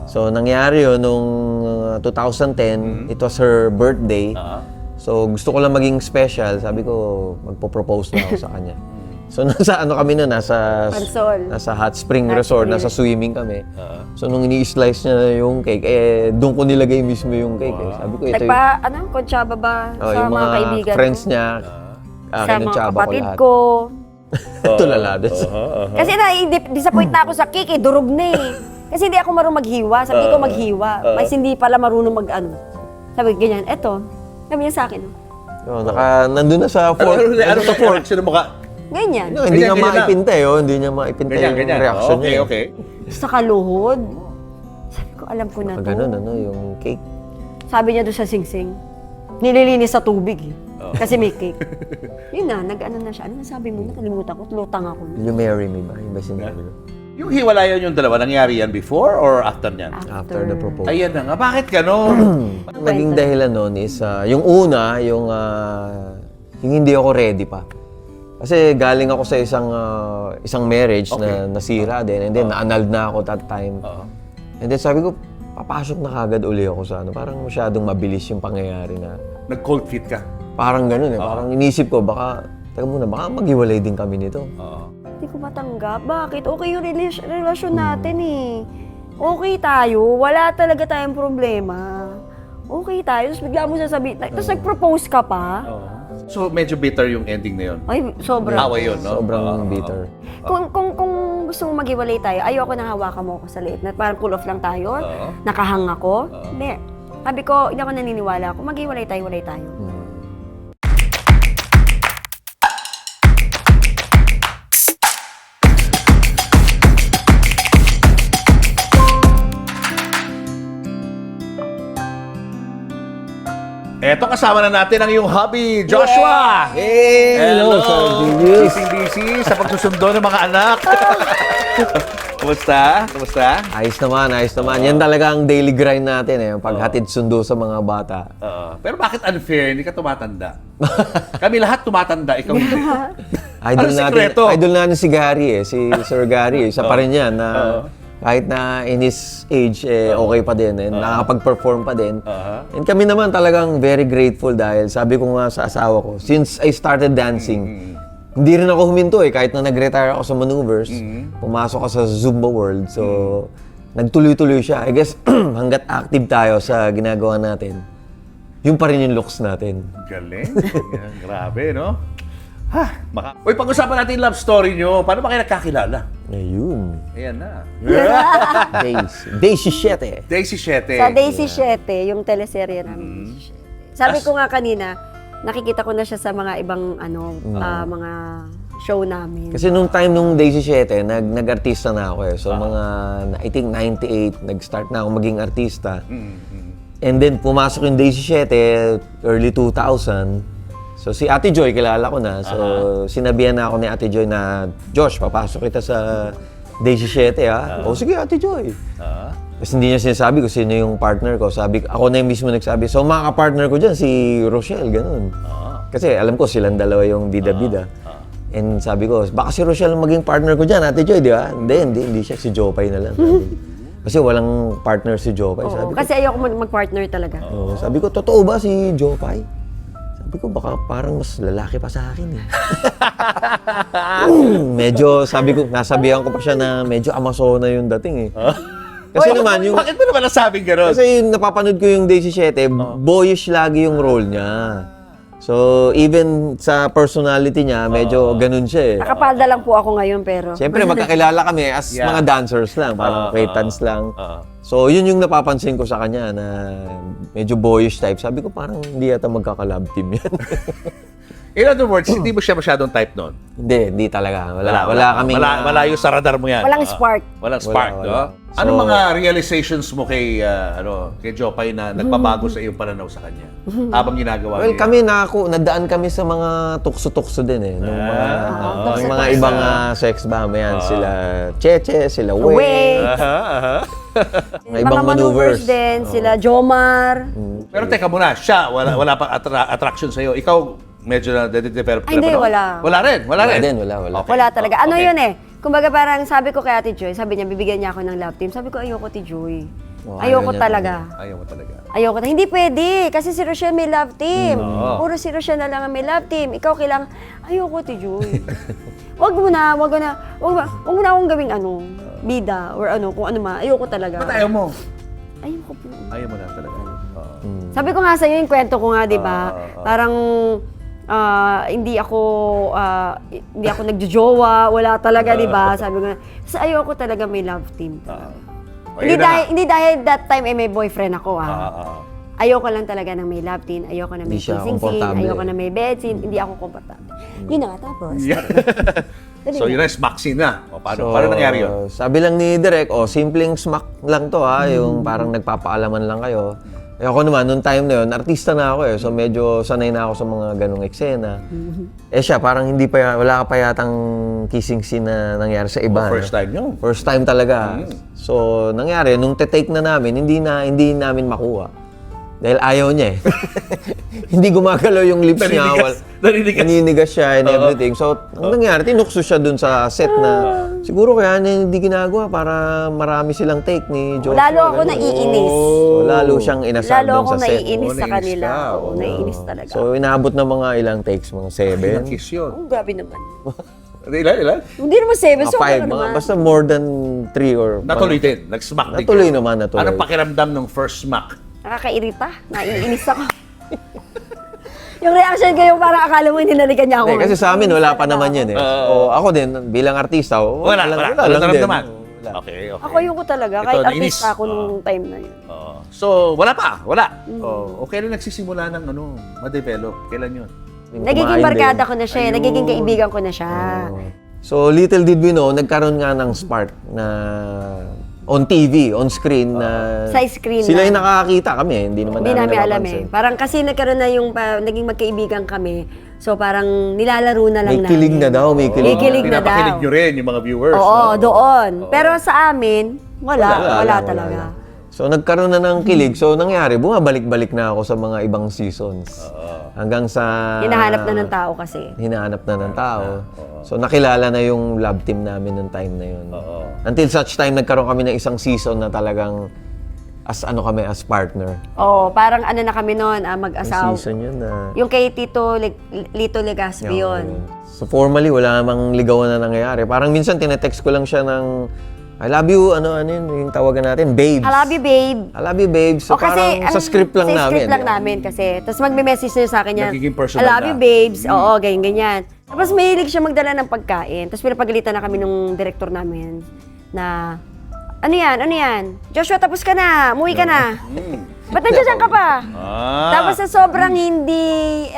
So, nangyari yun nung 2010. It was her birthday. So, gusto ko lang maging special. Sabi ko, magpo-propose na ako sa kanya. So, nasa ano kami na, nasa hot spring resort, nasa swimming kami. So, nung ini-slice niya na yung cake, doon ko nilagay mismo yung cake. Sabi ko, ito yung... Kontsaba ba sa yung mga kaibigan friends ko? niya, Sa mga kapatid ko. Tulala. Kasi na-disappoint na ako sa cake, durog na eh. Kasi hindi ako marunong maghiwa. Sabi ko maghiwa. Mas hindi pala marunong mag-ano. Sabi ko, ganyan, eto. Sabi niya sa akin. Nandun na sa fork. Ano sa fork? Sino mo ka? Ganyan. No, hindi niya maipinta hindi niya maipinta yung reaction niya. Okay. Sa kaluhod. Sabi ko, alam ko na to. Ganun, yung cake. Sabi niya doon sa singsing, nililinis sa tubig eh. Kasi may cake. Yun na, nag-ano na siya. Ano nasabi mo? Nakalimutan ko, lutang ako. Will you marry me ba? Yung ba sinabi mo? Yung hiwalayan yung dalawa, nangyari yan before or after niyan? After the proposal. Ayan na nga, bakit gano'n? Naging dahilan nun is, yung una, yung hindi ako ready pa. Kasi galing ako sa isang marriage na nasira din, and then na-annulled na ako that time. And then sabi ko, papasok na kagad uli ako sa parang masyadong mabilis yung pangyayari na. Nag-cold feet ka? Parang ganun parang inisip ko, baka maghiwalay din kami nito. Hindi ko matanggap. Bakit? Okay yung relasyon natin eh. Okay tayo. Wala talaga tayong problema. Okay tayo. Tapos bigla mo sasabihin. Tapos nag-propose ka pa. So, medyo bitter yung ending na yun. Ay, sobrang. Away yun, no? Sobrang bitter. Kung gusto mong maghiwalay tayo, ayoko na hawakan mo ako sa liit. Na parang pull off lang tayo. Nakahang ako. Hindi. Sabi ko, hindi ako naniniwala. Kung maghiwalay tayo, walay tayo. Eto, kasama na natin ang iyong hubby, Joshua! Hey! Hello! Julius! Busy sa pagsusundo ng mga anak. Kumusta? Ayos naman. Yan talaga ang daily grind natin paghatid sundo sa mga bata. Pero bakit unfair? Hindi ka tumatanda. Kami lahat tumatanda, ikaw hindi. Idol natin si Gary si Sir Gary. Isa pa rin yan na kahit na in his age, okay pa din. And nakakapag-perform pa din. And kami naman talagang very grateful dahil sabi ko nga sa asawa ko, since I started dancing, hindi rin ako huminto kahit na nag-retire ako sa maneuvers, pumasok ako sa Zumba World. So, nagtuloy-tuloy siya. I guess, hanggat active tayo sa ginagawa natin, yun pa rin yung looks natin. Galing. Grabe, no? Uy, pag-usapan natin yung love story nyo. Paano ba kayo nagkakilala? Ayun. Ayan na. Daisy 7. Daisy 7. Sa Daisy 7, yung teleserye namin. Daisy 7. Sabi ko nga kanina, nakikita ko na siya sa mga ibang mga show namin. Kasi nung time nung Daisy 7, nag-artista na ako So I think 98, nag-start na ako maging artista. And then pumasok yung Daisy 7, early 2000. So si Ate Joy, kilala ko na. So sinabihan na ako ni Ate Joy na, Josh, papasok kita sa Daisy 7 O sige Ate Joy. Tapos hindi niya sinasabi ko sino yung partner ko. Ako na yung mismo nagsabi. So mga ka-partner ko dyan, si Rochelle, ganun. Kasi alam ko silang dalawa yung bida-bida. And sabi ko, baka si Rochelle maging partner ko dyan, Ate Joy, di ba? Hindi siya, si Jopay na lang. Kasi walang partner si Jopay. Sabi ko, kasi ayoko mag-partner talaga. sabi ko, totoo ba si Jopay? Sabi ko, baka parang mas lalaki pa sa akin Medyo, nasabihan ko pa siya na medyo Amazona yung dating Kasi naman, Bakit mo naman nasabing gano'n? Kasi yung napapanood ko yung Daisy 7, boyish lagi yung role niya. So, even sa personality niya, medyo ganun siya Nakapalda lang po ako ngayon, pero... Siyempre, magkakilala kami as mga dancers lang, parang acquaintance lang. So, yun yung napapansin ko sa kanya na medyo boyish type. Sabi ko, parang hindi yata magkakalab team yan. In other words, hindi mo siya masyadong type noon? Hindi talaga. Wala kaming... Malayo sa radar mo yan. Walang spark. Walang spark, Wala. no? So, Anong mga realizations mo kay Jopay na nagpabago sa iyong pananaw sa kanya? Habang ginagawa Well, niya? kami nadaan kami sa mga tukso-tukso din Nung mga ibang sex bomb yan. Sila Cheche, sila Wei. Mga ibang Mga maneuvers din, sila Jomar. Pero teka muna, siya, wala pa attraction sa'yo. Ikaw, medyo na-develop ka Ay, hindi, ba, no? wala. Wala rin? Wala. Okay. Wala talaga. Ano Okay. yun Kumbaga parang sabi ko kay Ate Joy, sabi niya, bibigyan niya ako ng love team. Sabi ko, ayoko, Ate Joy. Oh, Ayoko niya. talaga. Ayaw mo talaga. Ayoko na. Hindi pwede. Kasi si Rochelle may love team. Oo. Puro si Rochelle na lang ang may love team. Ikaw kailangan, ayoko, Tijoy. Wag mo na akong gawing bida or kung ano ma. Ayoko talaga. Ba't ayaw mo? Ayoko po. Ayaw mo na talaga. Oo. Sabi ko nga sa'yo yung kwento ko nga, di ba? Parang hindi ako nagjojowa, wala talaga, di ba? Sabi ko na, kasi ayoko talaga may love team. Hindi dahil that time may boyfriend ako, Ayoko lang talaga ng may love team, ayoko na may Hindi siya kissing scene, komportable. ayoko na may bed scene, hindi ako komportable. Yun na nga, tapos. So yun na, smack scene na. O, paano nangyari yun? Sabi lang ni Direk, simpleng smack lang to yung parang nagpapaalaman lang kayo. Eh ako naman, nung time na yun, artista na ako So medyo sanay na ako sa mga ganong eksena. Eh siya, parang wala ka pa yatang kissing scene na nangyari sa iba. First time yun. First time talaga. So nangyari, nung te-take na namin, hindi namin makuha. Dahil ayaw niya Hindi gumagalaw yung lips niya. Naninigas siya and everything. So, ang nangyari, tinukso siya dun sa set na siguro kaya niya hindi ginagawa para marami silang take ni Joshua. Lalo ako naiinis. So, lalo siyang inasal Lalo dun ako sa set. naiinis sa naiinis kanila. ka. Oo, naiinis talaga. So, inaabot ng mga ilang takes, mga 7. Kiss yun. Oh, grabe naman. Ilan? Hindi naman 7, Mga so 5, mga basta more than 3 or... Natuloy din. Nag-smack din. Natuloy kayo. naman, natuloy. Anong pakiramdam ng first smack? Nakakairita. Naiinis ako. Yung reaction ko yung parang akala mo hinalikan niya ako. Kasi sa amin, wala pa naman yun So, ako din, bilang artista, Wala lang naramdaman. din. Wala. Okay. Ako yung ko talaga. Ito, Kahit nainis. artista ako nung time na yun. So, wala. O kailan nagsisimula ng ma-develop? Kailan yun? Nagiging Kumain barkada din. ko na siya. Nagiging kaibigan ko na siya. So, little did we know, nagkaroon nga ng spark na on TV, on screen na... Sa screen Sila na. yung nakakita kami, hindi naman Hindi namin alam napapansin. Parang kasi nagkaroon na yung naging magkaibigan kami. So parang nilalaro na lang May kilig na daw, may kilig. May kilig na daw. Pinapakilig nyo rin yung mga viewers. Oo, no? doon. Pero sa amin, wala talaga. So, nagkaroon na ng kilig. So, nangyari, bumabalik-balik na ako sa mga ibang seasons. Hanggang sa... Hinahanap na ng tao kasi. Hinahanap na ng tao. So, nakilala na yung love team namin nung time na yun. Until such time, nagkaroon kami ng isang season na talagang as partner. Oo, parang na kami noon, Yung mag-asawa. season yun na... Yung kay Lito Legaspi yun. So, formally, wala namang ligawan na nangyayari. Parang minsan, tinetext ko lang siya ng I love you, ano yun, yung tawagan natin, babes. I love you, babe. I love you, babes. So, parang sa script lang namin. Sa script lang namin kasi. Tapos magme-message niya sa akin yan. Nagiging personal I love na. you, babes. Oo, ganyan. Tapos mahilig siya magdala ng pagkain. Tapos pinapagalitan na kami nung director namin na, ano yan? Joshua, tapos ka na. Umuwi ka na. Ba't nandiyan ka pa? Tapos sa sobrang hindi,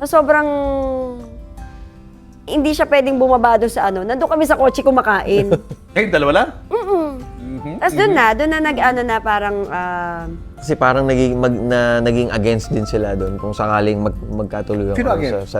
sobrang hindi siya pwedeng bumaba doon sa nandun kami sa kotse kumakain. Kayong dalawa lang? Tapos doon na parang, Kasi parang naging against din sila doon kung sakaling magkatuloy Sino ako against? sa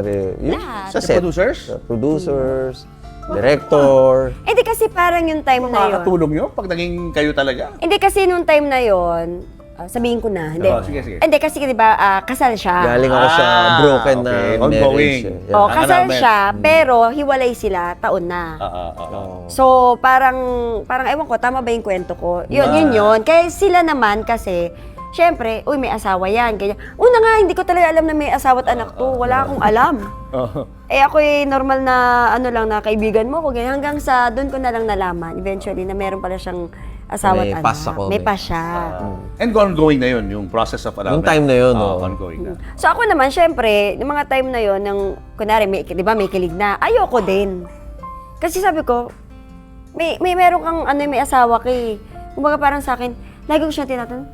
Sa set. producers? Sa producers, director. hindi kasi parang yung time na yun. Makakatulong yun pag naging kayo talaga? Hindi kasi nung time na yon, sabihin ko na, hindi. Sige. Hindi kasi 'di ba, kasal siya. Galing ako sa broken na okay. marriage. Ongoing. Yeah. Kasal Alamin. siya, pero hiwalay sila taon na. Oo. So, parang ewan ko, tama ba yung kwento ko? Yun. Kaya sila naman kasi, syempre, may asawa yan. Ganyan. Una nga, hindi ko talaga alam na may asawa at anak to. Wala akong alam. Ako normal na, na kaibigan mo ko. Ganyan. Hanggang sa, doon ko na lang nalaman, eventually, na meron pala siyang asawa May at anak. pass ako, May may- pass siya. And ongoing na yun, yung process of allowance. Yung time na yun, Ongoing na. So ako naman, syempre, yung mga time na yon, kunwari, di ba, may kilig na, ayoko din. Kasi sabi ko, may meron kang, may asawa ka eh. Kumbaga parang sa akin, lagi ko siya tinatanong,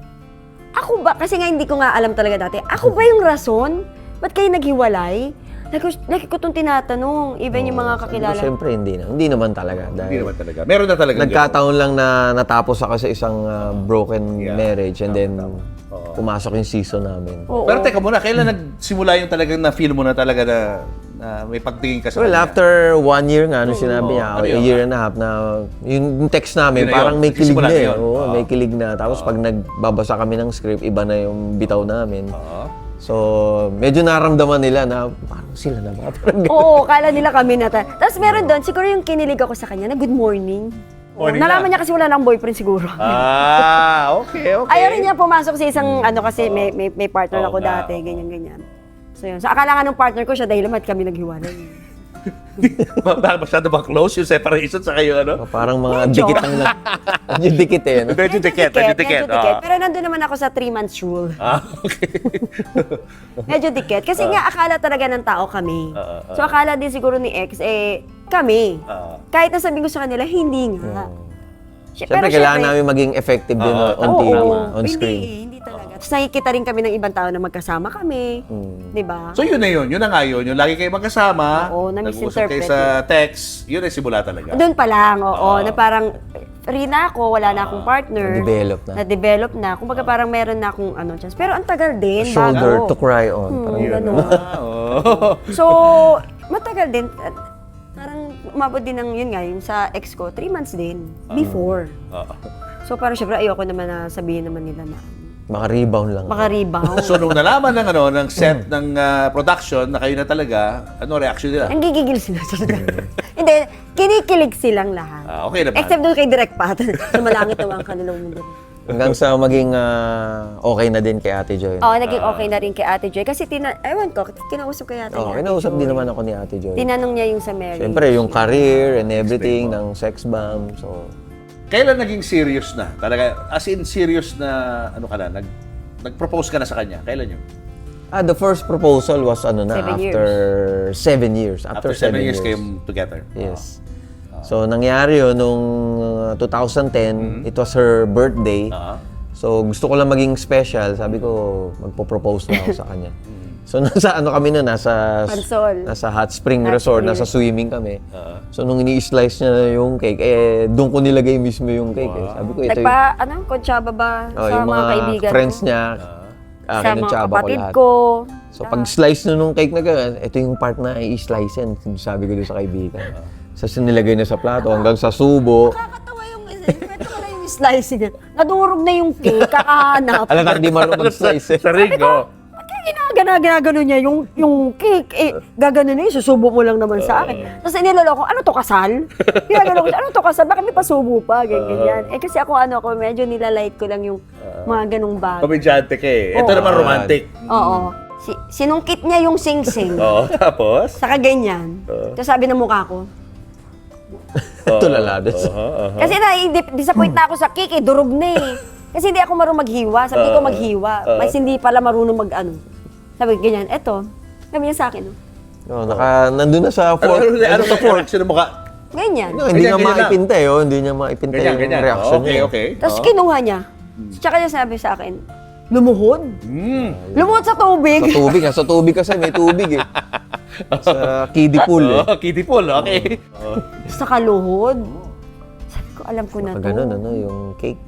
ako ba, kasi nga hindi ko nga alam talaga dati, ako ba yung rason? Ba't kayo naghiwalay? Lagi ko itong tinatanong, even yung mga kakilala. Siyempre, hindi naman talaga. Hindi Dahil naman talaga. Meron na talaga. nagkataon lang na natapos ako sa isang broken Yeah. marriage and then Oo. pumasok yung season namin. Oo. Pero teka muna, kailan nagsimula yung talagang na-feel mo na talaga na may pagtingin ka sa Well, kanya? after 1 year nga, sinabi niya, ano a yun? year and a half na, yung text namin, Yun na parang yun. may kilig Nagsisimula na na eh. yun. Oo, may kilig na. Tapos pag nagbabasa kami ng script, iba na yung bitaw namin. So, medyo naramdaman nila na parang sila na ba? Parang ganun. Oo, kala nila kami na. Tapos meron doon, siguro yung kinilig ako sa kanya na good morning. Morning Nalaman na. niya kasi wala nang boyfriend siguro. Okay. Ayaw rin niya pumasok sa isang kasi may partner Oo ako nga, dati, oo. ganyan. So yun. So akala nga ng partner ko siya dahil naman kami naghiwalay. Masyado bang close yung separation sa kayo, ano? Parang mga Medyo. dikit ang medyo dikit eh. No? Medyo dikit. Pero nandun naman ako sa 3 months rule. Okay. Medyo dikit. Kasi nga akala talaga ng tao kami. So akala din siguro ni ex, kami. Kahit na sabihin ko sa kanila, hindi nga. Siyempre, kailangan namin maging effective din on TV, on screen. Hindi talaga. Tapos nakikita rin kami ng ibang tao na magkasama kami. Di ba? So yun na yun. Yun na nga yun. Yung lagi kayo magkasama, Oo, nag-uusap kayo na-misinterpret sa text, yun ay simula talaga. Doon pa lang, na parang free na ako, wala na akong partner. Na-develop na. Kumbaga parang meron na akong chance. Pero ang tagal din, Shoulder bago. to cry on. Parang Yun. Ganun. So, matagal din. Parang umabot din ng, yun nga, yung sa ex ko, 3 months din. Before. So, parang syempre, ayoko naman na sabihin naman nila na maka-rebound lang. maka-rebound. So nung nalaman ng set ng production na kayo na talaga, ano reaction nila? Nanggigigil sila. Hindi, kinikilig silang lahat. Okay naman. Except doon kay Direk Pat. Sumalangit naman ang kanilang mundo. Hanggang sa maging okay na din kay Ate Joy. Oo, naging okay na rin kay Ate Joy. Kasi ewan ko, kinausap ko yata Oo, ni Ate kinausap Joy. din naman ako ni Ate Joy. Tinanong niya yung sa marriage. Siyempre, yung career and everything ng sex bomb. So, Kailan naging serious na? Talaga, as in serious na, nag-propose ka na sa kanya? Kailan yun? the first proposal was 7 after 7 years. After 7 years kayong together? Yes. So, nangyari yun nung 2010. It was her birthday. So, gusto ko lang maging special. Sabi ko, magpo-propose na ako sa kanya. So, nasa kami na, nasa Pansol. hot spring resort, nasa swimming kami. So, nung ini-slice niya na yung cake, doon ko nilagay mismo yung cake. Sabi ko, ito Kontsaba ba sa yung mga kaibigan friends ko? niya, Sa akin mga ng tsaba ko kapatid lahat. ko. So, pag slice na nung cake na gano'n, ito yung part na i-slice yan. Sabi ko doon sa kaibigan. So, sinilagay na sa plato hanggang sa subo. Nakakatawa yung yung slicing niya. Nadurog na yung cake, kakahanap. Alam na, hindi marunong mag-slice eh. Sa ring, no? Ginagano niya yung cake, gagano na yun, susubo mo lang naman sa akin. Tapos iniloloko, ano to, kasal? Ginagano ko siya, ano to, kasal? Bakit may pasubo pa? Ganyan. Kasi ako, medyo nilalight ko lang yung mga ganong bagay. Komedyante ka eh. Ito Oo. naman romantic. Oo. Sinungkit niya yung sing-sing. Oo, tapos? Saka ganyan. Tapos sabi ng mukha ko. Tulaladas. Kasi disappoint na ako sa cake, durog na eh. Kasi hindi ako marunong maghiwa. Sabi ko maghiwa. Mas hindi pala marunong Sabi ko, ganyan, eto. Sabi niya sa akin, Nandun na sa fork. Ano sa fork? Sino mukha? ganyan. Hindi niya Ganyan, maipinta eh. Hindi niya maipinta yung reaction niya. Okay. Tapos kinuha niya. Tsaka niya sabi sa akin, lumuhod? Lumuhod sa tubig. Sa tubig kasi may tubig eh. Sa kiddie pool eh. Kiddie pool, okay. Sa kaluhod. Sabi ko, alam ko na to. Ganun, yung cake.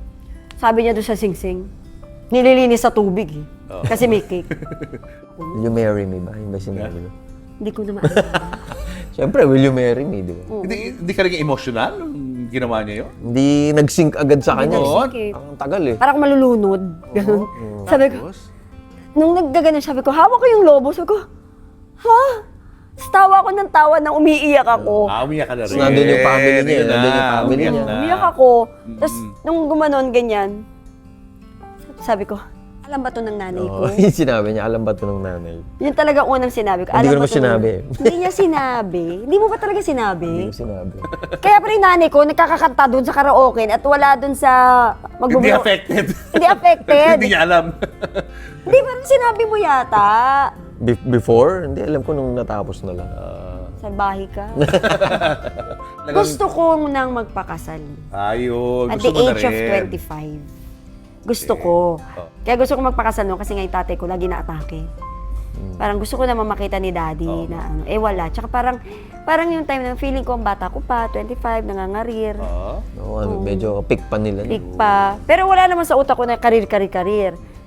Sabi niya doon sa sing-sing, nililinis sa tubig eh. Kasi may cake. Will you marry me ba? Yung ba sinabi mo? Hindi ko na maalala. Siyempre, will you marry me, di ba? Hindi ka rin emotional nung ginawa niya yun? Hindi nag-sync agad sa kanya. Oo. Sige. Ang tagal eh. Parang malulunod. Ganun. Sabi ko, nung naggagano, sabi ko, hawak ko yung lobo. Sabi ko, ha? Tapos tawa ko ng tawa nang umiiyak ako. Umiyak ka na rin. Nandun yung family niya, Yun na, nandun yung family umiyak niya. na. Umiyak ako. Tapos nung gumanon, ganyan, sabi ko, alam ba to ng nanay ko? Yung sinabi niya, alam ba ito ng nanay? Yun talaga unang sinabi ko. Hindi Alam ko ba naman to ng- sinabi. Hindi niya sinabi. Hindi mo ba talaga Hindi sinabi? ko sinabi. Kaya pa rin nanay ko, nagkakakanta doon sa karaoke at wala doon sa Hindi affected. Hindi affected. Hindi niya alam. Hindi ba rin sinabi mo yata? Before? Hindi, alam ko nung natapos na lang. Salbahe ka. Gusto ko nang magpakasal. Ayun. At Gusto the mo na age of rin. 25. Gusto ko. Kaya gusto ko magpakasal noon kasi nga yung tatay ko lagi na-atake. Parang gusto ko naman makita ni daddy na wala. Tsaka parang yung time na feeling ko ang bata ko pa, 25, nangangarir. Medyo pick pa nila. Big pa. Pero wala naman sa utak ko na karir.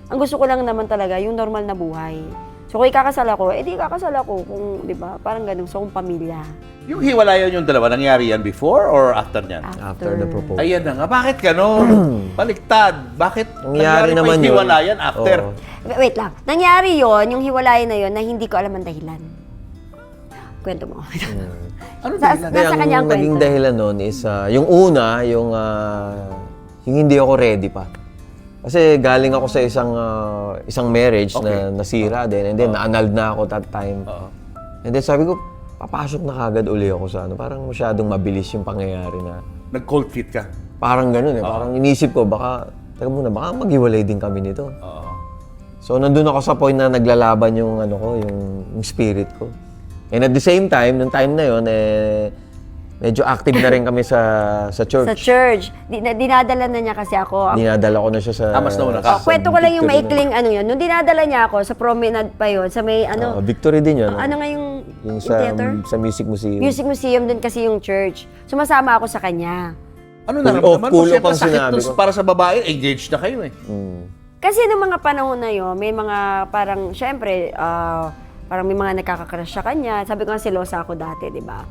Ang gusto ko lang naman talaga yung normal na buhay. So kung ikakasal ako, di kakasal ako kung, di ba, parang ganun, so kung pamilya. Yung hiwalayan yung dalawa, nangyari yan before or after niyan? After the proposal. Ayan na nga. Bakit gano'n? Baliktad. Bakit Nangyari pa naman yung yun. hiwalayan after? Oo. Wait lang. Nangyari yon yung hiwalayan na yon na hindi ko alam ang dahilan. Kwento mo. Ano Sa- dahilan? Nasa kanya ang naging kwento. dahilan nun is, yung una, yung hindi ako ready pa. Kasi galing ako sa isang marriage na nasira din, and then na-annulled na ako that time. And then sabi ko, papasok na kagad uli ako sa parang masyadong mabilis yung pangyayari na. Nag-cold feet ka? Parang ganun eh. Parang inisip ko, baka maghiwalay din kami nito. So nandun ako sa point na naglalaban yung yung spirit ko. And at the same time, nung time na yon medyo active na rin kami sa church. Sa church. Dinadala na niya kasi ako. Dinadala ko na siya sa... mas nauna ka. Kwento ko lang yung Victory maikling ano yun. Nung dinadala niya ako sa promenade pa yun, sa may na. Victory din yun. ano nga yung Yung theater? sa Music Museum. Music Museum din kasi yung church. Sumasama ako sa kanya. Ano Full naramdaman off, mo? full off Siyempre, ang sakit sinabi dun ko. para sa babae, engaged na kayo eh. Kasi noong mga panahon na yun, may mga parang, syempre, parang may mga nakaka-crush sa kanya. Sabi ko nga, silosa ako dati, di ba?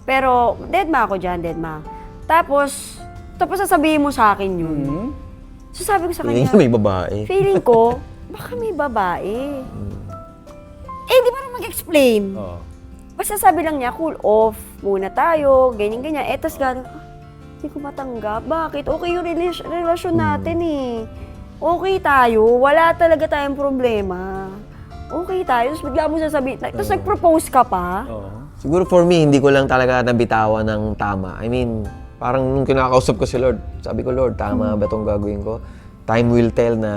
Pero, deadma ako dyan, deadma. Tapos sasabihin mo sa akin yun. So sabi ko sa Feeling kanya, may babae. feeling ko, baka may babae. Eh, di ba rin mag-explain? Basta sabi lang niya, cool off muna tayo, ganyan-ganyan. Eh, tas gano'n, hindi ko matanggap. Bakit? Okay yung relasyon natin eh. Okay tayo, wala talaga tayong problema. Okay tayo, tapos bigla mo sasabihin, tapos nag-propose ka pa. Siguro for me, hindi ko lang talaga nabitawan ng tama. I mean, parang nung kinakausap ko si Lord, sabi ko, Lord, tama ba itong gagawin ko? Time will tell na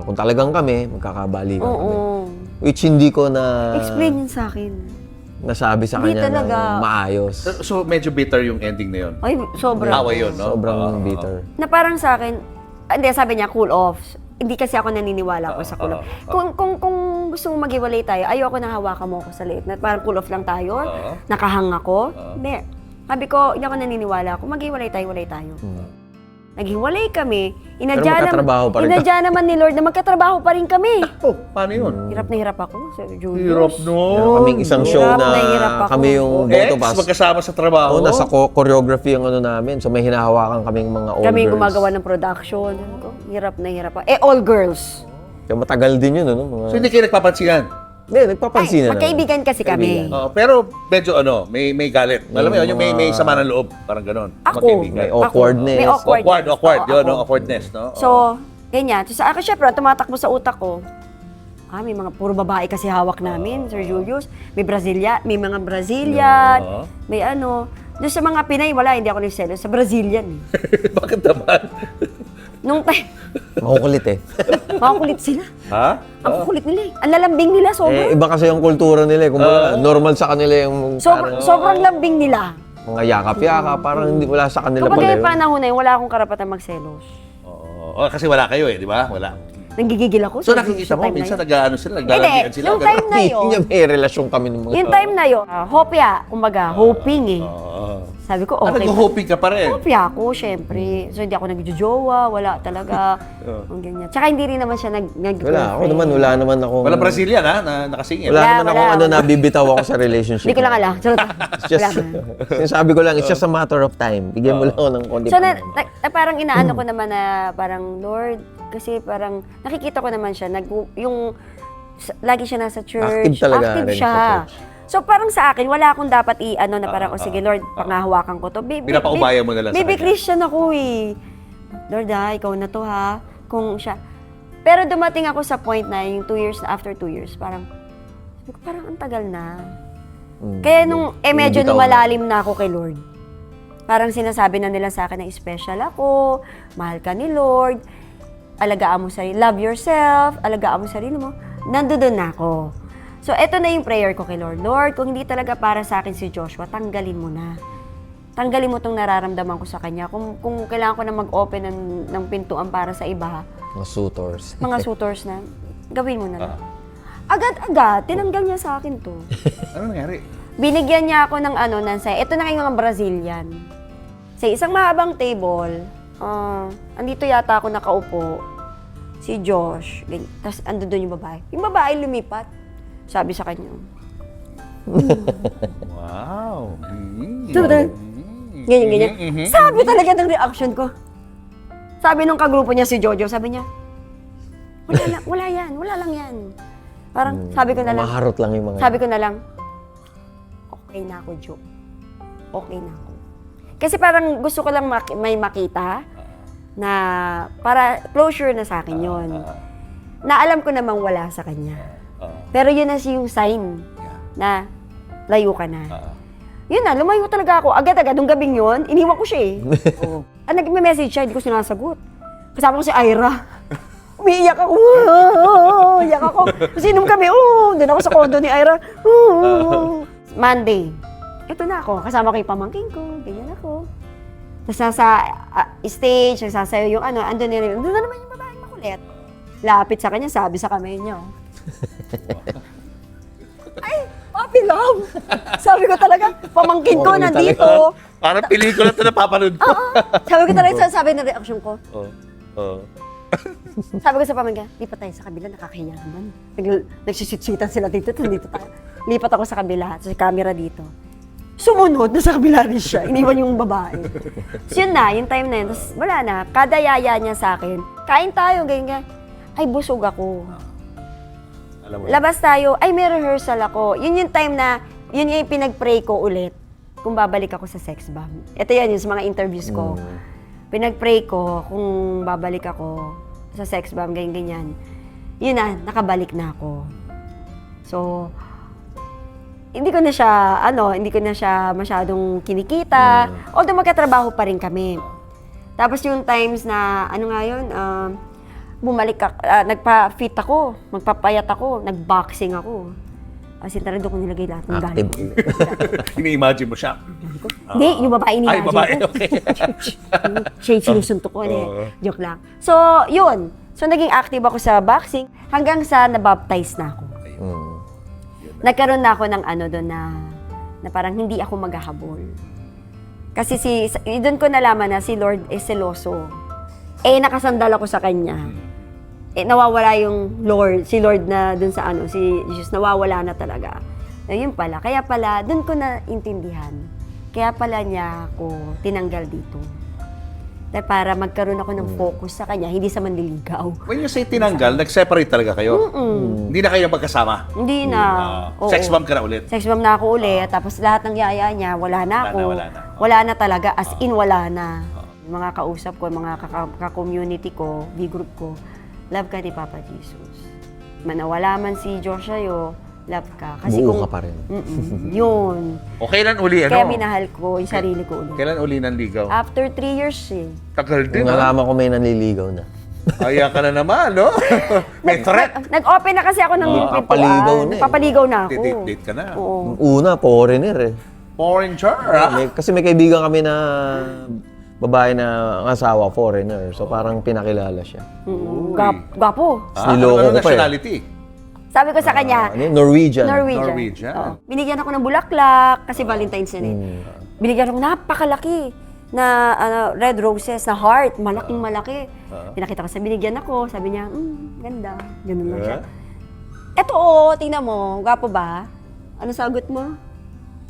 kung talagang kami, magkakabalikan kami. Oo. Which hindi ko na Explain yun sa akin. nasabi sa Hindi kanya talaga. ng maayos. So, medyo bitter yung ending na yun. Ay, sobra. Away yun, no? Sobrang bitter. Na parang sa akin, hindi, sabi niya, cool off. Hindi kasi ako naniniwala ko sa cool off. Kung gusto mo maghiwalay tayo, ayoko na hawakan mo ako sa liit. Na parang cool off lang tayo, nakahang ako. Hindi. Sabi ko, hindi ako naniniwala. Kung maghiwalay tayo, walay tayo. Naghiwalay kami. magkatrabaho pa rin Inadya naman ni Lord na magkatrabaho pa rin kami. Oh, paano yun? Hirap na hirap ako, Sir Julius. Hirap no. Meron kaming isang show Hirap na na hirap ako. kami yung Ex, both of us. magkasama sa trabaho. Oo, nasa choreography yung namin. So may hinahawakan kaming mga all Kami girls. gumagawa ng production. Hirap na hirap ako. Eh, all girls. Kaya matagal din yun, ano? Mga... So, hindi kayo nagpapansinan? Hindi, nagpapansin na. Magkaibigan kasi kami. Pero medyo may galit. Alam mo yun, yung may sama ng loob. Parang ganon. Ako. Magkaibigan. May awkwardness. May awkward. Awkward. Oo, Yun, ako. no? Awkwardness, no? So, ganyan. So, sa akin, syempre, tumatakbo sa utak ko, may mga puro babae kasi hawak namin, Sir Julius. May mga Brazilian, may ano. Doon sa mga Pinay, wala, hindi ako nagselos. Sa Brazilian. Bakit naman? Nung time, Makukulit eh. makakulit sila. Ha? Ang kukulit nila eh. Ang lalambing nila, sobra. Iba kasi yung kultura nila eh. Kumbaga, normal sa kanila yung Sobrang lambing nila. mga yakap-yakap. Parang hindi wala sa kanila Kapag pala yung yun. panahon na yun, wala akong karapatan magselos. Oo. Kasi wala kayo eh, di ba? Wala. Nanggigigil ako. So Sir nakikita Julius, sa mo, time na minsan yun. nag-ano sila, Hindi, naglalagyan sila. yung time na yun, Hindi may relasyon kami ng mga... yung time na yun, hopya, kumbaga, hoping eh. Sabi ko, okay. Nag-hoping ka pa rin. Hopya ako, syempre. So, hindi ako nagjojowa, wala talaga. Ang ganyan. Tsaka hindi rin naman siya Wala naman ako. Wala Brazilian ha, na nakasingil. Wala naman Wala, akong wala. nabibitaw ako sa relationship. Hindi ko lang alam. Charot. It's just, sinasabi ko lang, it's just a matter of time. Bigyan mo lang ako ng konti So, pa. parang inaano ko naman na parang, Lord, kasi parang nakikita ko naman siya, lagi siya nasa church. Active talaga rin siya. sa church. So, parang sa akin, wala akong dapat na parang, sige Lord, pangahawakan ko to. Pinapaubaya mo na lang sa Baby kanya. Christian ako eh. Lord ikaw na to ha. Kung siya. Pero dumating ako sa point na yung 2 years, after 2 years, parang, sabi ko, parang ang tagal na. Kaya nung, medyo bumitaw na. lumalalim na ako kay Lord. Parang sinasabi na nila sa akin na special ako, mahal ka ni Lord, alagaan mo sarili, love yourself, alagaan mo sarili mo. Nandoon na ako. So, eto na yung prayer ko kay Lord. Lord, kung hindi talaga para sa akin si Joshua, tanggalin mo na. Tanggalin mo tong nararamdaman ko sa kanya. Kung kailangan ko na mag-open ng pintuan para sa iba, Mga suitors. mga suitors na, gawin mo na lang. Agad-agad, tinanggal niya sa akin to. Ano nangyari? Binigyan niya ako ng ito na kayong mga Brazilian. Sa isang mahabang table, andito yata ako nakaupo, si Josh, tapos ando doon yung babae. Yung babae lumipat. Sabi sa kanya, Wow. ganyan. Sabi talaga ng reaction ko. Sabi nung kagrupo niya si Jojo, sabi niya, wala lang yan. Parang sabi ko na lang, Maharot lang yung mga... sabi ko na lang, okay na ako, Jo. Okay na ako. Kasi parang gusto ko lang may makita na para closure na sa akin yon. Na alam ko namang wala sa kanya. Pero yun na yung sign na layo ka na. Yun na, lumayo talaga ako. Agad-agad, nung gabing yun, iniwan ko siya eh. Nag-message siya, hindi ko sinasagot. Kasama ko si Ira. Umiiyak ako. Iyak ako. Kasi inom kami, doon ako sa condo ni Ira. Monday, ito na ako. Kasama ko yung pamangking ko. Ganyan ako. Tapos nasa stage, nagsasayo yung andun na naman yung babaeng makulit. Lapit sa kanya, sabi sa kamay niya. Ay, Papi Love! Sabi ko talaga, pamangkin ko nandito. Parang pelikula ito na papanood ko. Sabi ko talaga, sabi ng reaction ko. Oo. Sabi ko sa pamangkin, lipat tayo sa kabila, nakakahiya naman. Nagsisitsitan sila dito tayo. Lipat ako sa kabila, sa camera dito. Sumunod, nasa kabila rin siya. Iniwan yung babae. So yun na, yung time na yun. Tapos wala na, kada yaya niya sa akin, kain tayo, ganyan. Ay, busog ako. Alam mo Labas tayo, ay may rehearsal ako. Yun yung time na, yun yung pinag-pray ko ulit kung babalik ako sa sex bomb. Ito yan, yung sa mga interviews ko. Pinag-pray ko kung babalik ako sa sex bomb, ganyan. Yun na, nakabalik na ako. So, hindi ko na siya masyadong kinikita. Although magkatrabaho pa rin kami. Tapos yung times na, bumalik ka, nagpa-fit ako, magpapayat ako, nag-boxing ako. As in, talaga ko nilagay lahat ng galit. Ini-imagine mo siya. Hindi, yung babae ni Ay, babae, okay. Siya yung sinusuntok ko. Joke lang. So, yun. So, naging active ako sa boxing hanggang sa nabaptize na ako. Nagkaroon na ako ng doon na parang hindi ako maghahabol. Kasi doon ko nalaman na si Lord is seloso. Nakasandal ako sa kanya. Nawawala yung si Lord na doon sa si Jesus, nawawala na talaga. Yun pala. Kaya pala, doon ko na intindihan. Kaya pala niya ako tinanggal dito. Para magkaroon ako ng focus sa kanya, hindi sa manliligaw. When you say tinanggal, nag-separate talaga kayo? Hindi na kayo magkasama? Hindi na. Oo. Sex bomb ka na ulit? Sex bomb na ako ulit. Tapos lahat ng yaya niya, wala na ako. Wala na talaga. As in, wala na. Yung mga kausap ko, mga ka-community ko, V-group ko, love ka ni Papa Jesus. Manawala man si Joshua, love ka. Kasi Buo ka pa rin. Yun. O kailan uli, Kaya minahal ko yung sarili ko ulit. Kailan uli nanligaw? After 3 years Tagal din, Nung nalaman ko may nanliligaw na. Kaya ka na naman, no? May threat. Nag-open na kasi ako ng pintuan. Papaligaw na eh. Papaligaw na ako. Date ka na. Oo. Una, foreigner eh. Foreigner, Kasi may kaibigan kami na babae na ang asawa, foreigner. So parang pinakilala siya. Gwapo. Niloko ko pa eh. nationality? Sabi ko sa kanya, Norwegian. Norwegian. Oo. Binigyan ako ng bulaklak kasi Valentine's yan eh. Binigyan ako napakalaki na red roses na heart, malaking malaki. Pinakita ko sa binigyan ako, sabi niya, ganda. Ganun lang siya. Eto tingnan mo, gwapo ba? Ano sagot mo?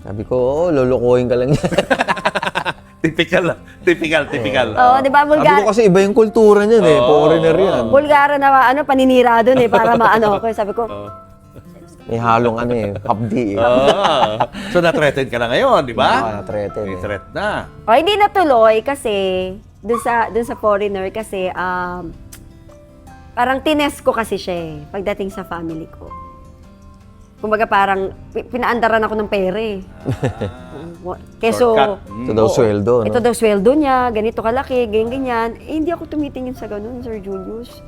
Sabi ko, lulukuhin ka lang yan. Typical. Oo, di ba, Sabi ko kasi iba yung kultura niyan eh. Foreigner yan. Bulgara na paninira doon eh, para maano ako. Sabi ko, May halong hapdi eh. So na-threaten ka na ngayon, di ba? Na-threaten May eh. threat na. hindi natuloy kasi, dun sa foreigner kasi, parang tines ko kasi siya eh, pagdating sa family ko. Kumbaga parang pinaandaran ako ng pere. Keso, Shortcut. Ito daw sweldo, no? ito daw sweldo niya, ganito kalaki, ganyan. Hindi ako tumitingin sa ganun, Sir Julius.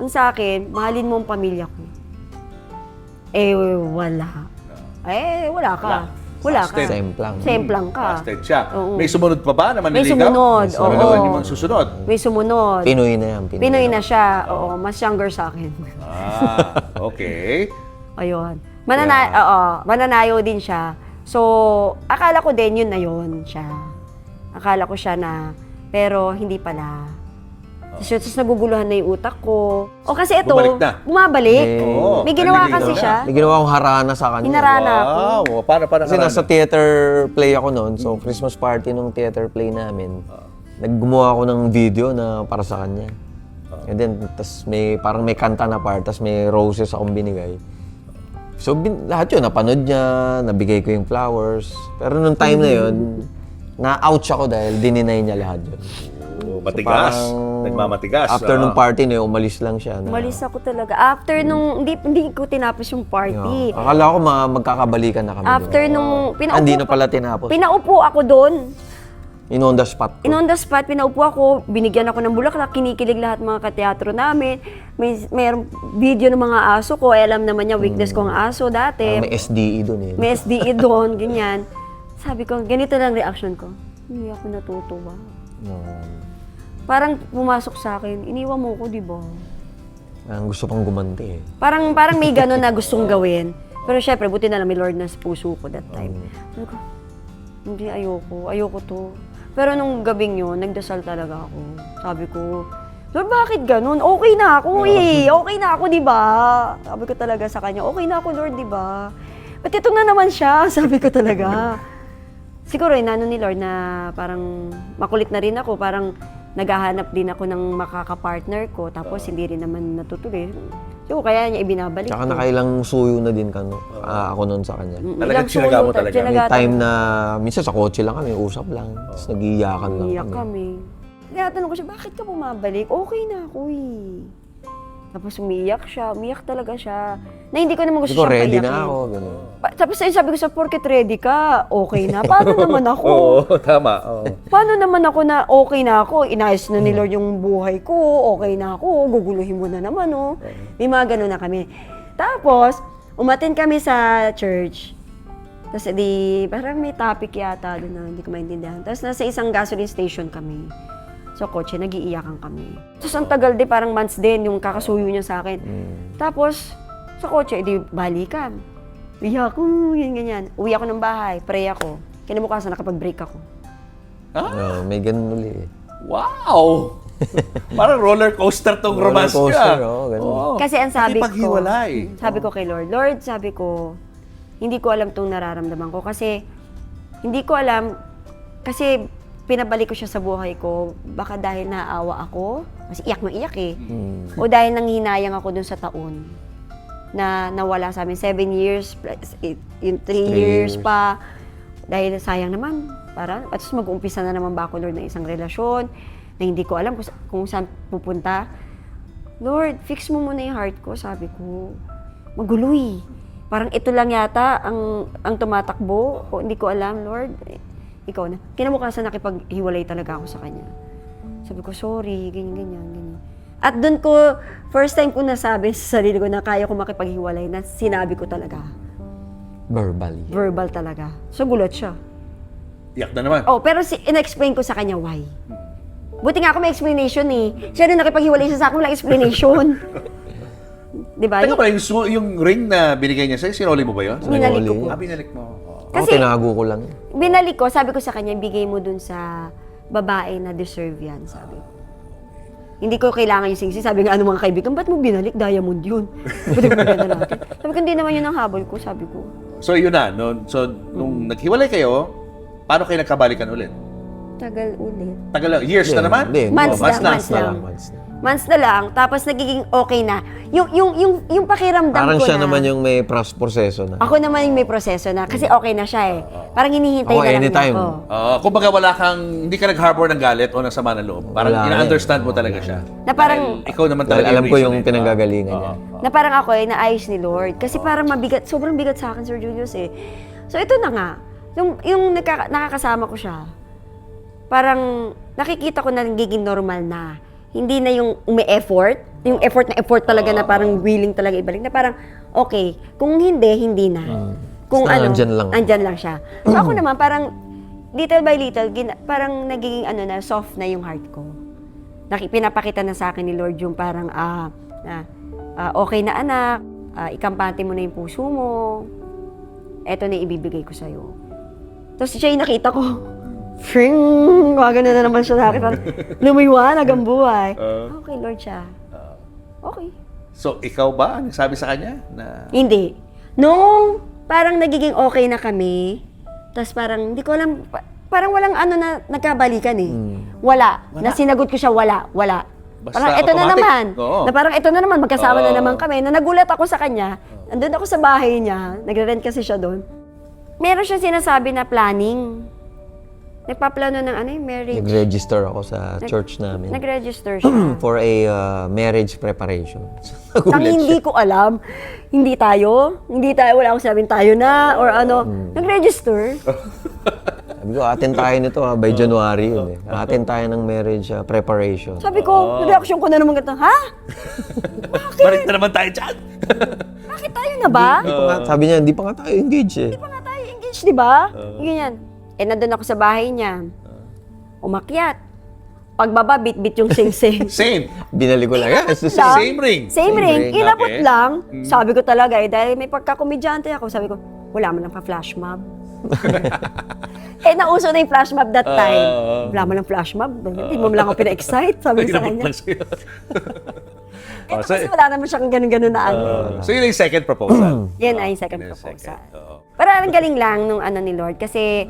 Ang sa akin, mahalin mo ang pamilya ko. Wala. Wala ka. Wala ka. Busted. Semplang ka. Busted siya. Oo. May sumunod pa ba na manliligaw? May sumunod, Ano oo. naman yung susunod? May sumunod. Pinoy na yan. Pinoy na siya. Oo, mas younger sa akin. Okay. Ayun. Mananayo din siya. So, akala ko din yun na yun siya. Akala ko siya na, pero hindi pala. Tapos naguguluhan na yung utak ko. Kasi ito, Bumalik na. bumabalik. Oo, May ginawa nanliligaw kasi na. siya. May ginawa akong harana sa kanya. Hinarana ako. Wow. Paano Kasi nasa theater play ako noon. So, Christmas party nung theater play namin. Naggumawa ako ng video na para sa kanya. And then, parang may kanta na part, tas may roses akong binigay. So, lahat yun, napanood niya, nabigay ko yung flowers. Pero nung time na yun, na-ouch ako dahil dininay niya lahat yun. Matigas. parang Nagmamatigas. After nung party na yun, umalis lang siya. Na, Umalis ako talaga. After nung, hindi ko tinapos yung party. Akala ko magkakabalikan na kami. After nung, Hindi na pala tinapos. pinaupo ako doon. In on the spot ko. In on the spot, pinaupo ako, binigyan ako ng bulaklak, kinikilig lahat mga kateatro namin. Mayroong video ng mga aso ko, alam naman niya, weakness ko ang aso dati. May SDE dun eh. May SDE doon, ganyan. Sabi ko, ganito lang reaction ko. Hindi ako natutuwa. Parang pumasok sa akin, iniwan mo ko, di ba? Ang gusto pang gumanti eh. Parang may gano'n na gustong gawin. Pero syempre, buti na lang may Lord na sa puso ko that time. Sabi ko, hindi, ayoko to. Pero nung gabing yun, nagdasal talaga ako. Sabi ko, Lord, bakit ganun? Okay na ako eh. Okay na ako, di ba? Sabi ko talaga sa kanya, okay na ako, Lord, di ba? Ba't ito na naman siya? Sabi ko talaga. Siguro, inano ni Lord na parang makulit na rin ako. Parang naghahanap din ako ng makaka-partner ko. Tapos hindi rin naman natutuloy. So, kaya niya ibinabalik Tsaka ko. nakailang suyo na din ako noon sa kanya. Talagang tsinaga mo talaga. May time na, minsan sa kotse lang kami, usap lang. Tapos nag-iiyakan lang Iyak kami. kami. Kaya tanong ko siya, bakit ka bumabalik? Okay na ako eh. Tapos umiyak talaga siya. Na hindi ko naman gusto Siguro siyang ready paiyakin. na ako. Ganun. Tapos sabi ko sa porket ready ka, okay na. Paano naman ako? Oo, tama. Oo. Paano naman ako na okay na ako? Inayos na ni Lord yung buhay ko, okay na ako, guguluhin mo na naman, oh. May mga ganun na kami. Tapos, umattend kami sa church. Tapos parang may topic yata doon na hindi ko maintindihan. Tapos nasa isang gasoline station kami. So, kotse, nag-iiyakan kami. Tapos ang tagal din, parang months din yung kakasuyo niya sa akin. Tapos, sa kotse, balikan. Iyak ko, ganyan. Uwi ako ng bahay, pray ako. Kinabukasan, nakapag-break ako. May ganun uli eh. Wow! Parang roller coaster tong Roller romance coaster, niya. ganun. Oo. Kasi ang sabi ko, Nakipaghiwalay. sabi ko kay Lord, Lord, sabi ko, hindi ko alam itong nararamdaman ko kasi hindi ko alam, kasi pinabalik ko siya sa buhay ko, baka dahil naawa ako, kasi iyak na iyak eh, o dahil nanghinayang ako dun sa taon na nawala sa amin, 7 years, plus, yung 3 years pa, dahil sayang naman, at least mag-uumpisa na naman ba ako, Lord, ng isang relasyon, na hindi ko alam kung saan pupunta. Lord, fix mo muna yung heart ko, sabi ko. Magulo eh. Parang ito lang yata ang tumatakbo. O, hindi ko alam, Lord. Ikaw na. Kinabukasan nakipaghiwalay talaga ako sa kanya. Sabi ko, sorry, ganyan. At doon ko, first time ko nasabi sa sarili ko na kaya ko makipaghiwalay, na sinabi ko talaga. Verbally. Verbal talaga. So, gulat siya. Iyak na naman. Oh, pero in-explain ko sa kanya why. Buti nga ako may explanation eh. Siya na nakipaghiwalay siya sa akin, walang explanation. Diba? Teka pala, yung ring na binigay niya sa'yo, sinoli mo ba yun? Binalik ko po. Binalik mo. Kasi tinago ko lang. Binalik ko, sabi ko sa kanya, bigay mo dun sa babae na deserve yan, sabi ko. Hindi ko kailangan yung singsi. Sabi nga, ano mga kaibigan, ba't mo binalik? Diamond yun. Pwede mo ganda natin. Sabi ko, hindi naman yun ang habol ko, sabi ko. So yun na, nung naghiwalay kayo, paano kayo nagkabalikan ulit? Tagal ulit. Tagal lang, years na naman? Hindi, Months months lang, na. months lang. Months na. Months na lang, tapos nagiging okay na. Yung pakiramdam Parang ko siya na. naman yung may proseso na. Ako naman yung may proseso na, kasi okay na siya eh. Parang hinihintay Ako, na lang anytime. niya ako. Kumbaga hindi ka nag-harbor ng galit o ng sama ng loob. Parang Wala ina-understand mo talaga siya. Na parang- Dahil ikaw naman Dahil talaga alam ko reason yung eh. pinanggagalingan niya. Na parang ako eh, naayos ni Lord. Kasi parang mabigat, sobrang bigat sa akin, Sir Julius eh. So ito na nga, yung nakakasama ko siya, parang nakikita ko na nagiging normal na. Hindi na yung umi-effort, yung effort talaga na parang willing talaga ibalik, na parang, okay, kung hindi na. Kung Basta andyan lang. siya. So ako naman, parang, little by little, parang nagiging soft na yung heart ko. Pinapakita na sa akin ni Lord yung parang, okay na anak, ikampante mo na yung puso mo, eto na ibibigay ko sa'yo. Tapos siya yung nakita ko, fring, gano'n na naman siya sa akin. Lumiwanag ang buhay. Okay, Lord siya. Okay. So ikaw ba ang nagsabi sa kanya na Hindi. Nung parang nagiging okay na kami, tapos parang, hindi ko alam, parang walang na nagkabalikan eh. Wala. Na sinagot ko siya, wala. Basta Parang ito na automatic. naman. Oo. Na parang ito na naman, magkasama na naman kami. Na nagulat ako sa kanya, andun ako sa bahay niya, nagre-rent kasi siya doon. Meron siya sinasabi na planning. Nagpaplano ng marriage. Nag-register ako sa church namin Nag-register siya. for a marriage preparation. Ang hindi ko alam, hindi tayo, wala akong sabing tayo na, or ano, nag-register. Sabi ko, atin tayo nito by January yun eh. Atin tayo ng marriage preparation. Sabi ko, reaction ko na naman ganito, ha? Balik na naman tayo dyan. Bakit tayo na ba? Sabi niya, hindi pa nga tayo engaged eh. Hindi pa nga tayo engaged, di ba? Ganyan. Nandun ako sa bahay niya. Umakyat. Pagbaba, bit-bit yung sing-sing. Same. Binalik ko lang. Yeah, it's the Lang. Same ring. Same ring. ring. Inabot Okay. lang. Sabi ko talaga dahil may pagkakomedyante ako, sabi ko, wala man lang pa-flash mob. Nauso na yung flash mob that time. Wala man lang flash mob. Hindi mo lang ako pina-excite, sabi ko sa Inabot kanya. lang sa'yo. Kasi wala naman siyang ganun-ganun na ano. So yun yung second proposal. Yan ay yung second Yun yung proposal. second. Oo. Parang ang galing lang nung ni Lord kasi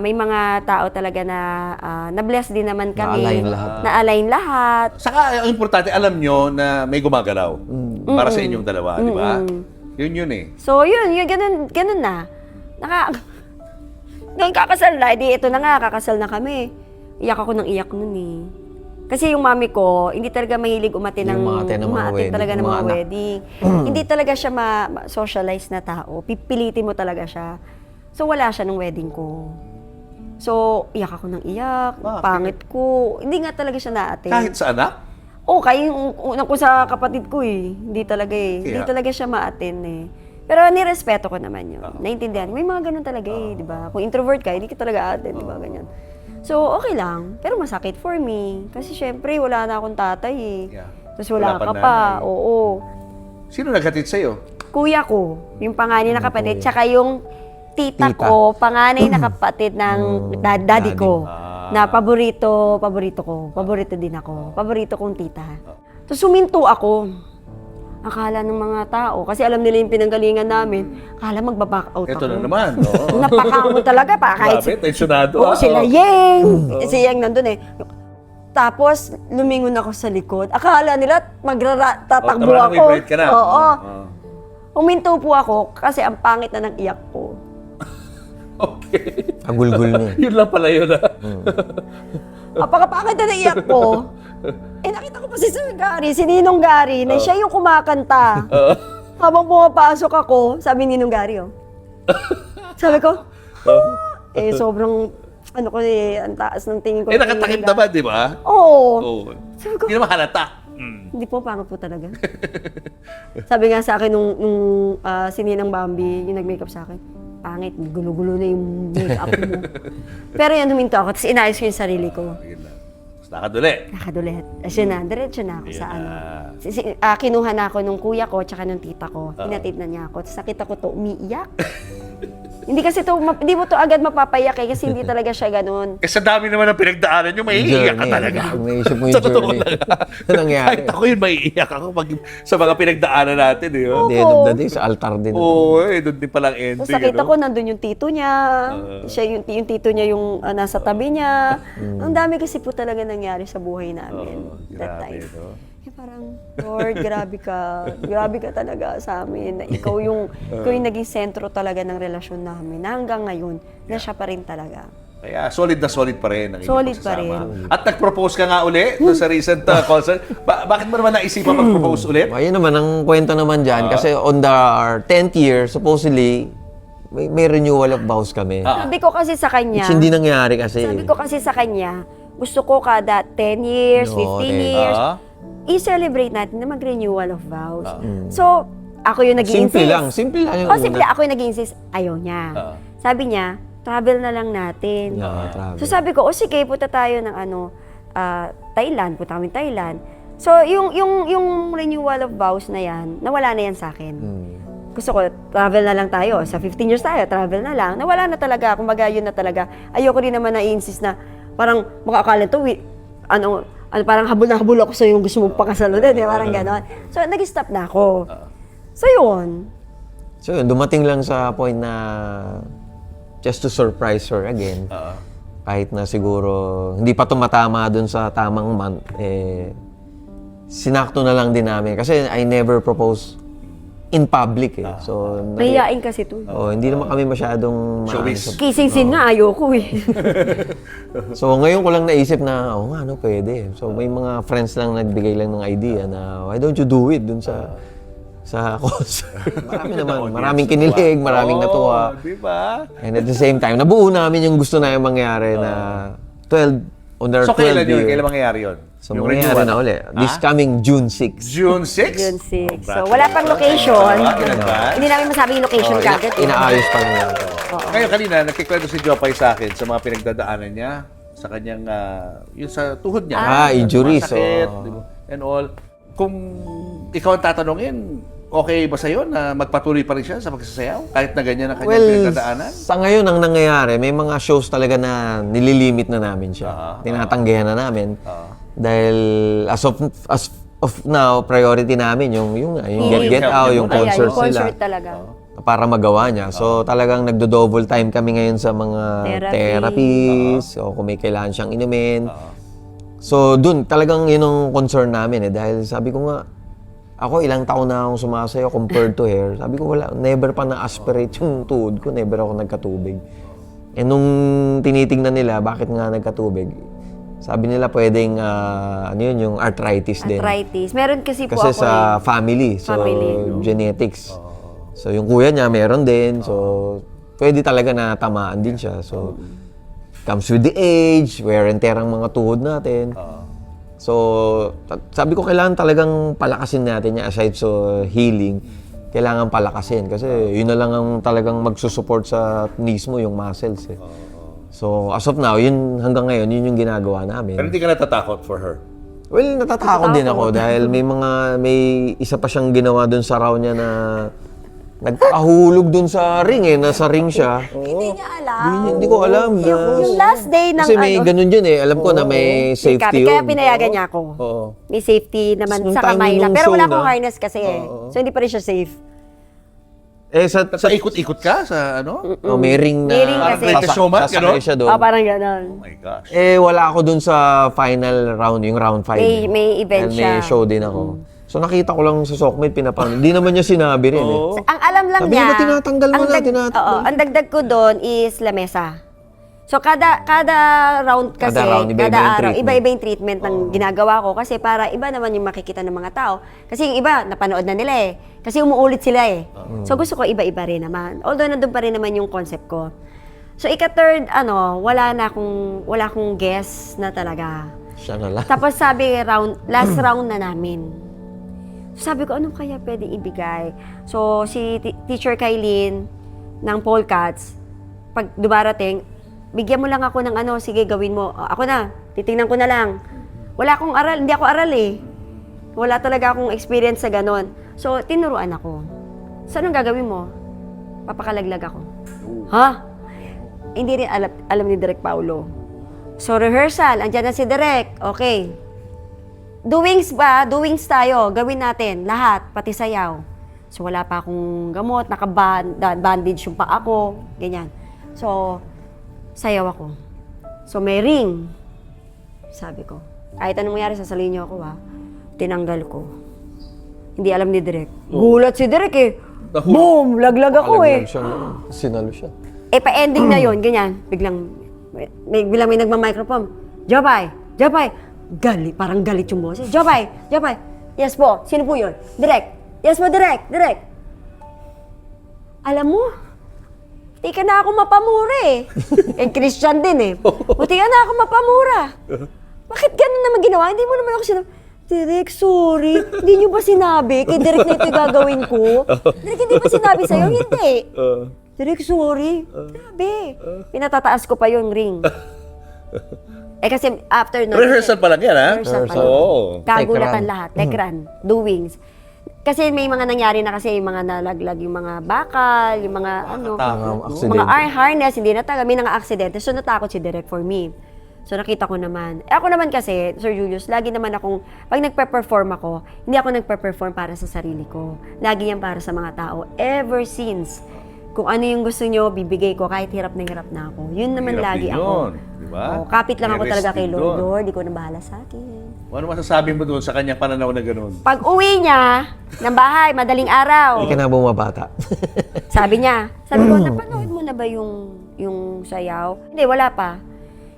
may mga tao talaga na na-bless din naman kami. Na-align lahat. Na-align lahat. Saka ang importante, alam nyo na may gumagalaw para sa inyong dalawa, di ba? Yun eh. So yun ganun na. Nung kakasal na, ito na nga, kakasal na kami. Iyak ako ng iyak nun eh. Kasi yung mami ko, hindi talaga mahilig umate ng Umaattend ng mga wedding, talaga ng mga mga anak. wedding. Hindi talaga siya ma-socialize na tao. Pipilitin mo talaga siya. So wala siya nung wedding ko. So iyak ako ng iyak, Bakit? pangit ko. Hindi nga talaga siya na-attend. Kahit sa anak? Kaya yung unang ko sa kapatid ko eh. Hindi talaga eh. Hindi Kaya? talaga siya ma-attend eh. Pero nirespeto ko naman yun. Naintindihan. May mga ganun talaga eh, di ba? Kung introvert ka, hindi ka talaga attend, di ba? Ganyan. So, okay lang. Pero masakit for me. Kasi syempre, wala na akong tatay eh. Yeah. Tapos wala Wala ka pang pa. nanay. Oo. Sino naghatid sa'yo? Kuya ko, yung panganay na kapatid, kuya. tsaka yung tita Tita. ko, panganay na kapatid ng daddy ko. Ah. Na paborito ko. Paborito din ako. Paborito kong tita. Tapos suminto ako. Akala ng mga tao, kasi alam nila yung pinanggalingan namin, akala magbaback out Ito ako. na naman. Oo. Napakamo talaga pa. Kahit Grabe, tensyonado. Oo, sila Yeng. Si Yeng nandun eh. Tapos, lumingon ako sa likod. Akala nila tatakbo tama na, may ako. break ka na. Oo. Oo. Huminto po ako kasi ang pangit na ng iyak ko. Okay. Agulgul niya. Yun lang pala yun ah. Apakapangit na ng iyak ko. Nakita ko pa si Sir Gary, si Ninong Gary, na siya yung kumakanta. Habang pumapasok ako, sabi ni Ninong Gary, Sabi ko, sobrang, ang taas ng tingin ko. Nakatakip naman, di ba? Oo. Oo. Sabi ko, Hindi naman halata. hindi po, pangit po talaga. Sabi nga sa akin nung si Ninang Bambi, yung nag-makeup sa akin, pangit, gulo-gulo na yung makeup mo. Pero yan, huminto ako, tapos inayos ko yung sarili ko. Yun lang. Tapos nakaduli. Nakadulit. Asya na, diretso na ako sa Yun ano. na. Kinuha na ako nung kuya ko, tsaka nung tita ko. Hinatid na niya ako. Tapos nakita ko to, umiiyak. Hindi kasi to, hindi mo to agad mapapayak eh, kasi hindi talaga siya ganun. Sa dami naman ng pinagdaanan nyo, maiiyak ka talaga. Pag naisip mo yung Sa totoo journey. lang. Ano nangyari? Kahit ako yun, maiiyak ako pag, sa mga pinagdaanan natin. Eh, At the end of the day, sa altar din. Oo, doon din palang ending. Tapos nakita ano? ko, nandun yung tito niya. Siya yung tito niya yung nasa tabi niya. Ang dami kasi po talaga nangyari sa buhay namin that Grabe, time. no? Parang, Lord, grabe ka. Grabe ka talaga sa amin. Na ikaw yung naging sentro talaga ng relasyon namin. Na hanggang ngayon, na siya pa rin talaga. Kaya solid na solid pa rin ang inyong Solid pa pagsasama. rin. At nag-propose ka nga uli doon sa recent concert. Bakit mo naman naisipan mag-propose ulit? Ayun naman, ang kwento naman dyan, kasi on our 10th year, supposedly, may renewal of vows kami. Sabi ko kasi sa kanya, Which hindi nangyari kasi. sabi ko kasi sa kanya, gusto ko kada 10 years, No, 15 10. years, Ah. i-celebrate natin na mag-renewal of vows. So, ako yung nag-i-insist. Simple lang yung Simple, ako yung nag-i-insist. Ayaw niya. Sabi niya, travel na lang natin. travel. So sabi ko, sige, punta tayo ng Thailand. Punta kami Thailand. So, yung renewal of vows na yan, nawala na yan sa akin. Gusto ko, travel na lang tayo. Sa 15 years tayo, travel na lang. Nawala na talaga. Kumbaga, yun na talaga. Ayoko rin naman na i-insist na parang makakala to, parang habol na habol ako sa yung gusto mong pakasalo din. Parang gano'n. So, nag-stop na ako. So, yun. So yun, dumating lang sa point na just to surprise her again. Kahit na siguro hindi pa tumatama dun sa tamang month, sinakto na lang din namin. Kasi I never proposed in public eh. So, Mahihain kasi to. hindi naman kami masyadong Showbiz. Kissing scene nga, ayoko eh. So ngayon ko lang naisip na, nga, pwede. So may mga friends lang nagbigay lang ng idea na, why don't you do it dun sa concert? Marami naman, maraming kinilig, maraming natuwa. Di ba? And at the same time, nabuo namin yung gusto na yung mangyari na 12, on our So 12 kailan yun? year. Kailan mangyayari yun? So Yung mangyayari renewal? na uli. This Ha? coming June 6. June 6? June 6. So, wala pang location. Hindi namin masabi yung location kagad. Inaayos pa lang yan. Ngayon, kanina, nagkikwento si Jopay sa akin sa mga pinagdadaanan niya, sa kanyang, yun sa tuhod niya. Injuries. Masakit, So, di ba? And all. Kung ikaw ang tatanungin, okay ba sa'yo na magpatuloy pa rin siya sa pagsasayaw? Kahit na ganyan ang kanyang pinagdadaanan? sa ngayon ang nangyayari, may mga shows talaga na nililimit na namin siya. Tinatanggihan na namin. Dahil as of now, priority namin yung Get Out, yung Ayan, concert yung concert sila. talaga. Para magawa niya. So talagang nagdo-double time kami ngayon sa mga therapies, o kung may kailangan siyang inumin. So dun, talagang yun ang concern namin eh. Dahil sabi ko nga, ako ilang taon na akong sumasayaw compared to her. Sabi ko wala, never pa na-aspirate yung tuhod ko, never ako nagkatubig. Eh nung tinitingnan nila, bakit nga nagkatubig? Sabi nila pwedeng, yung arthritis din. Arthritis. Meron kasi po Kasi ako sa family, so genetics. So yung kuya niya meron din, so pwede talaga na tamaan din siya. So comes with the age, wear and tear ang mga tuhod natin. So sabi ko kailangan talagang palakasin natin niya aside so healing. Kailangan palakasin kasi yun na lang ang talagang magsusupport sa knees mo, yung muscles eh. So as of now, yun hanggang ngayon, yun yung ginagawa namin. Pero hindi ka natatakot for her? Well, natatakot din ako dahil may isa pa siyang ginawa dun sa raw niya na nagkahulog dun sa ring eh, nasa ring siya. Hindi niya alam. Hindi ko alam. Yung last day ng Kasi may ganun yun eh. Alam ko na may safety Kaya yun. pinayagan niya ako. Oo. May safety naman Nung sa time kamay lang. nung Pero show wala akong na, harness kasi eh. So hindi pa rin siya safe. Sa Ikot-ikot ka sa ano? may ring na May ring kasi. Greatest Showman, sasakay gano'n? siya doon. Parang gano'n. Oh my gosh. Wala ako dun sa final round, yung round 5. May event May siya. show din ako. So nakita ko lang sa Sockmate, pinapanood. Hindi naman niya sinabi rin eh. Ang alam lang Sabi niya, niya, tinatanggal mo na, tinatanggal. ang dagdag ko doon is lamesa. So kada round kasi, Kada round, iba-iba yung treatment. iba-iba yung treatment ng ginagawa ko kasi para iba naman yung makikita ng mga tao. Kasi yung iba, napanood na nila eh. Kasi umuulit sila eh. So gusto ko iba-iba rin naman. Although nandun pa rin naman yung concept ko. So ika-third, wala akong guess na talaga. Siya na lang. Tapos sabi, last round na namin. Sabi ko, ano kaya pwedeng ibigay? So, si Teacher Kailin ng Polcats, pag dumarating, bigyan mo lang ako ng sige, gawin mo. Ako na, titingnan ko na lang. Wala akong aral, hindi ako aral eh. Wala talaga akong experience sa ganon. So, tinuruan ako. So, anong gagawin mo? Papakalaglag ako. Ha? Hindi rin alam ni Direk Paulo. So, rehearsal, andyan na si Direk. Okay. Doings tayo, gawin natin, lahat, pati sayaw. So wala pa akong gamot, naka-bandage yung paa ko, ganyan. So, sayaw ako. So may ring. Sabi ko, kahit anong mangyari, sasaluhin niyo ako Tinanggal ko. Hindi alam ni Direk. Gulat si Direk eh. Boom! Laglag ako eh. Sinalo siya. Pa-ending na yon ganyan. Biglang may nagma-microphone. Jopay! Parang galit yung boses. Jopay! Yes po. Sino po yun? Direk. Yes po, Direk. Alam mo, di ka na ako mapamura eh. Christian din eh. Buti ka na ako mapamura. Bakit ganun naman ginawa? Hindi mo naman ako sinabi, Direk, sorry. Hindi nyo ba sinabi? Kay Direk na ito gagawin ko. Direk, hindi ba sinabi sa'yo? Hindi. Direk, sorry. Sinabi. Pinatataas ko pa yung ring. Kasi after nun... Rehearsal pa lang yan, ha? Rehearsal pa lang. Oo. Kagulatan lahat. Tekran. Doings. Kasi may mga nangyari na kasi yung mga nalaglag, yung mga bakal, yung mga mga harness, hindi natagal. May mga aksidente. So natakot si Direk for me. So nakita ko naman. Ako naman kasi, Sir Julius, lagi naman akong, pag nagpe-perform ako, hindi ako nagpe-perform para sa sarili ko. Lagi yan para sa mga tao. Ever since. Kung ano yung gusto nyo, bibigay ko kahit hirap na ako. Yun naman Hirap lagi din ako. yun, diba? Kapit lang ako May talaga rest kay din Lord. doon. Lord, di ko na bahala sa akin. Ano masasabi mo doon sa kanyang pananaw na gano'n? Pag uwi niya ng bahay, madaling araw, Hindi ka na bumabata. sabi ko, napanood mo na ba yung sayaw? Hindi, wala pa.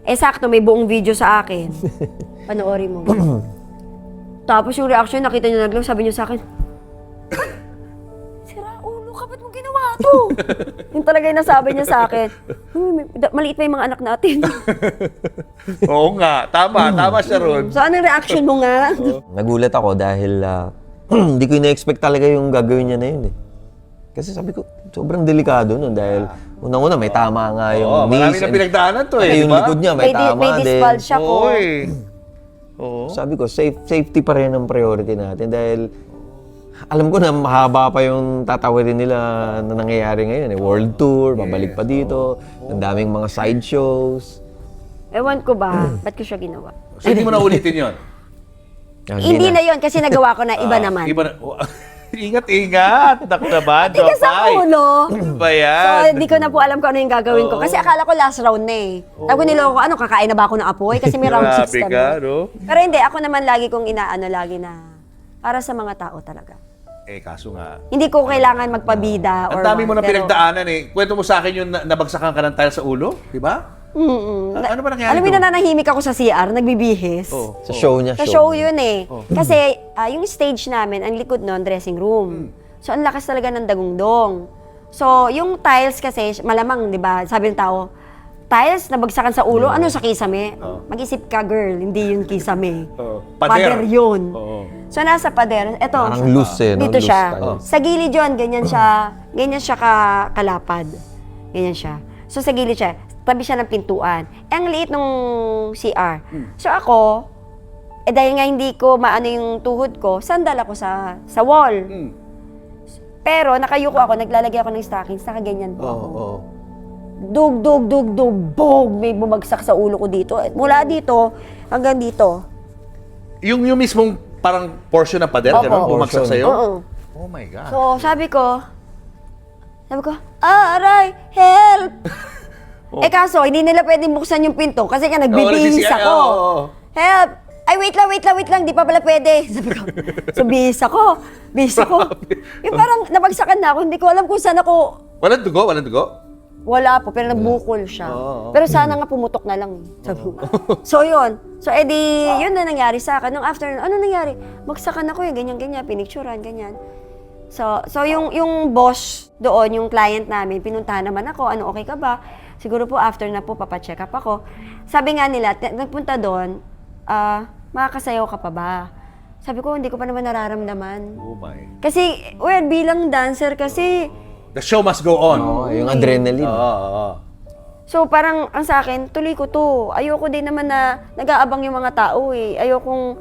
Eh, sakto, may buong video sa akin. Panoorin mo. Tapos yung reaction, nakita niya naglaw, sabi niya sa akin, sira ulo ka, ba't mo ginawa to? Yung talaga yung nasabi niya sa akin, maliit pa yung mga anak natin. Oo nga, tama siya ron. So, anong reaction mo nga? Nagulat ako dahil hindi ko ina-expect talaga yung gagawin niya na yun eh. Kasi sabi ko, sobrang delikado nun dahil unang-una may tama nga yung Marami knees. na pinagdaanan to eh, Yung di ba? likod niya may tama May din. disbulge siya ko. Oo eh. Oo. Sabi ko, safety pa rin ang priority natin dahil alam ko na mahaba pa yung tatawirin nila na nangyayari ngayon eh. World tour, babalik pa dito, ang daming mga side shows. Ewan ko ba, ba't ko siya ginawa? So, hindi mo na ulitin yun? Hindi na yon kasi nagawa ko na iba naman. Iba na. Ingat. Naku naman, Tigas sa ulo. Ano ba So, yan? hindi ko na po alam kung ano yung gagawin ko. Kasi akala ko last round na eh. Sabi ko niloko ko, kakain na ba ako ng apoy? Kasi may round 6 Grabe kami. ka, no? Pero hindi, ako naman lagi kong lagi na para sa mga tao talaga. Eh, kaso nga. Hindi ko kailangan magpabida or Ang dami mo na pero- pinagdaanan eh. Kwento mo sa akin yung nabagsakan ka ng tile sa ulo, di ba? Ano ba nangyari Alam mo, doon? nananahimik ako sa CR, nagbibihis. Oh. Sa show niya, Sa show yun eh. Kasi yung stage namin, ang likod nun, dressing room. So, ang lakas talaga ng dagundong. So, yung tiles kasi, malamang, di ba, sabi ng tao, tiles, nabagsakan sa ulo, ano sa kisame? Mag-isip ka, girl, hindi yun kisame. Pader. yun. Oo. So, nasa pader. Eto, Parang loose eh, no? dito Loose siya. style. Sa gilid yun, ganyan siya kalapad. Ganyan siya. So, sa gilid siya. Tabi siya ng pintuan. Eh, ang liit nung CR. So, ako, dahil nga hindi ko maano yung tuhod ko, sandal ako sa wall. Pero, nakayuko ako, naglalagay ako ng stockings, nakaganyan po ako. Dug, bog! May bumagsak sa ulo ko dito. Mula dito, hanggang dito. Yung mismong parang portion ng pader, Opo. gano'n, bumagsak sa'yo? Oo. Oh my God. So, sabi ko, aray, help! Eh kaso, hindi nila pwedeng buksan yung pinto kasi nga nagbibihis nagsisi- ako. oo. Help! Ay, wait lang, di pa pala pwede. Sabi ko, so bihis ako. Yung parang nabagsakan na ako, hindi ko alam kung saan ako. Walang dugo? Wala po, pero nagbukol siya. Oo. Pero sana nga pumutok na lang. Sabi ko. So yun. So edi, yun na nangyari sa akin. Nung after, ano nangyari? Bagsakan ako ganyan, pinicturan, ganyan. So yung boss doon, yung client namin, pinuntahan naman ako, ano, okay ka ba? Siguro po after na po, papacheck up ako. Sabi nga nila, nagpunta doon, makakasayaw ka pa ba? Sabi ko, hindi ko pa naman nararamdaman. Oh my. Kasi, well, bilang dancer kasi, The show must go on. Oo, yung adrenaline. Oo. so parang ang sa akin, tuloy ko to. Ayoko din naman na nag-aabang yung mga tao eh. Ayokong,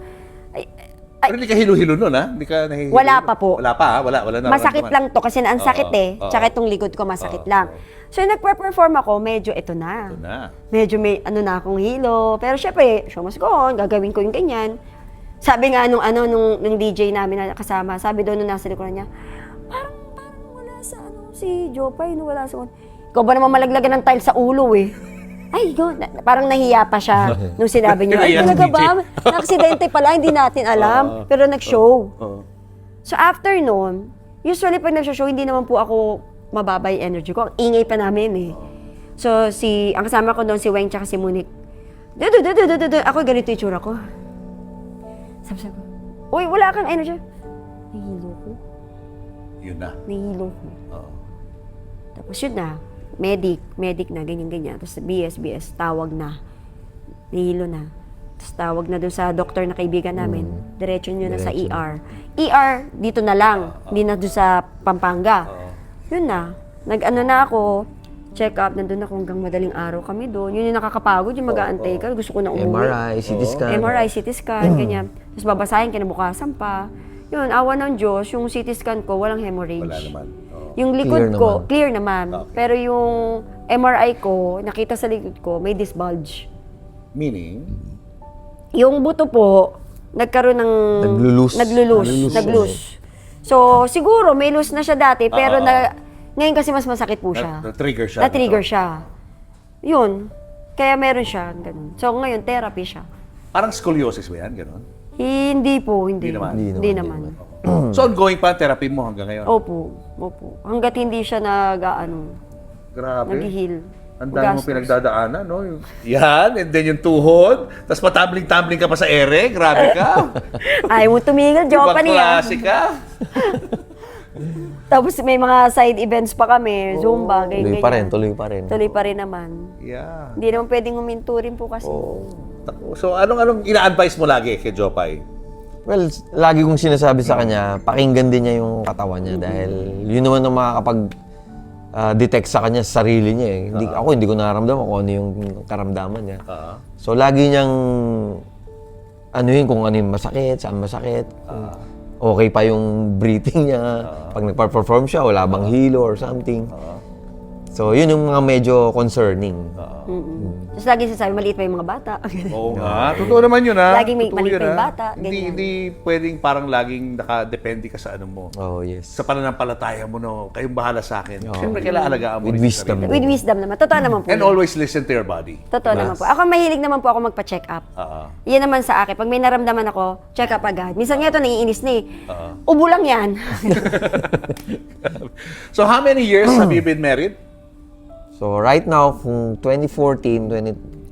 Pero hindi ka hilo-hilo nun, ha? Hindi ka nahihilo. Wala pa po. Wala pa, ha? Wala na. masakit lang to kasi ang sakit eh. oo. Tsaka itong likod ko masakit lang. So nagpe-perform ako, medyo ito na. Ito na. Medyo may na akong hilo. Pero syempre, show must go on, gagawin ko yung ganyan. Sabi nga nung DJ namin na kasama, sabi doon nung nasa likuran niya, parang wala sa si Jopay, wala sa ikaw ba naman malaglagan ng tile sa ulo eh? Ay, parang nahiya pa siya nung sinabi niya. Ay, Nahiya si talaga DJ. ba? Na-aksidente pala, hindi natin alam. Pero nag-show. Oo. So after noon, usually pag nag-show, hindi naman po ako mababa yung energy ko. Ang ingay pa namin eh. So ang kasama ko doon, si Weng tsaka si Monique. Ako ganito yung tsura ko. Sabi ko, uy, wala kang energy. Nahihilo ko. Yun na. Nahihilo ko. Oo. Tapos yun na, medic na, ganyan-ganyan. Tapos BS, tawag na. Nahihilo na. Tapos tawag na doon sa doktor na kaibigan namin. Diretso nyo na sa ER. ER, dito na lang. Hindi na doon sa Pampanga. Yun na. Nag-ano na ako, check up, nandun ako hanggang madaling araw kami doon. Yun yung nakakapagod, yung mag-aantay ka. Gusto ko na umuwi. MRI, CT scan. MRI, CT scan, ganyan. Tapos babasahin, kinabukasan pa. Yun, awa ng Diyos, yung CT scan ko, walang hemorrhage. Wala naman. Oo. Yung likod Clear ko, naman. clear naman. Okay. Pero yung MRI ko, nakita sa likod ko, may disbulge. Meaning? Yung buto po, nagkaroon ng... Nag-loose. So, siguro, may loose na siya dati, pero ngayon kasi mas masakit po siya. Na-trigger siya. Na-trigger siya. Yun. Kaya meron siya, ganun. So, ngayon, therapy siya. Parang scoliosis ba yan? Ganon? Hindi po, hindi. Hindi naman. Hindi naman. So, ongoing pa ang therapy mo hanggang ngayon? Opo. Hanggat hindi siya Grabe. nag-heal. Ang dami mo pinagdadaanan, no? Yan, and then yung tuhod, tapos patambling-tambling ka pa sa ere, grabe ka. Ayaw mo tumigil, Ibang joke pa niya. klase ka. Tapos may mga side events pa kami, Zumba, ganyan. Tuloy pa rin. Tuloy pa rin naman. Yeah. Hindi naman pwedeng huminto rin po kasi. So, anong ina-advise mo lagi kay Jopay? Well, lagi kong sinasabi sa kanya, pakinggan din niya yung katawan niya dahil yun naman ang makakapag detect sa kanya sa sarili niya eh. Hindi ko nararamdaman kung ano yung karamdaman niya. So lagi niyang yun kung ano yung masakit, saan masakit. Okay pa yung breathing niya. Pag nagpa-perform siya, wala bang hilo or something. So yun yung mga medyo concerning. Tapos lagi sasabi, maliit pa yung mga bata. Oo nga. Totoo naman yun, ha? Laging may Totoo maliit yun, pa yung ha? bata, ganyan. Hindi pwedeng parang laging nakadepende ka sa ano mo. Oh, yes. Sa pananampalataya mo, no? Kayong bahala sa akin. Siyempre, kailangan alagaan mo With rin yung wisdom. sarili. With wisdom naman. Totoo naman po. And yun. always listen to your body. Totoo naman po. Ako mahilig naman po ako magpa-check up. Yan naman sa akin. Pag may naramdaman ako, check up agad. Minsan nga ito, naiinis na eh. Ubo lang yan. So, how many years have you been married? So right now, kung 2014,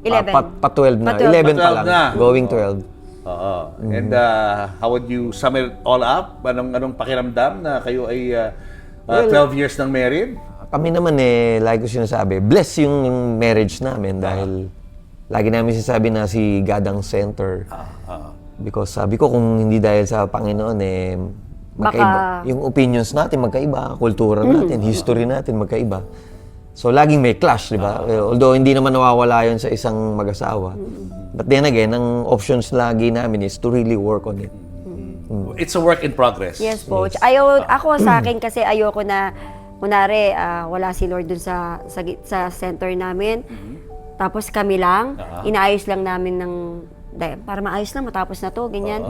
11. Pa 12 na. Pa 12. 11 pa lang. 12 na. Going 12. Oo. And how would you sum it all up? Anong pakiramdam na kayo ay 12 years nang married? Kami naman lagi ko sinasabi, bless yung marriage namin dahil lagi namin sinasabi na si God ang center. Because sabi ko kung hindi dahil sa Panginoon magkaiba. Yung opinions natin magkaiba, kultura natin, history natin magkaiba. So laging may clash, di ba? Although hindi naman nawawala yun sa isang mag-asawa. But then again, ang options lagi namin is to really work on it. It's a work in progress. Yes po. Ako sa akin kasi ayoko na, kunwari, wala si Lord dun sa center namin. Tapos kami lang, inaayos lang namin para maayos na, matapos na to, ganyan.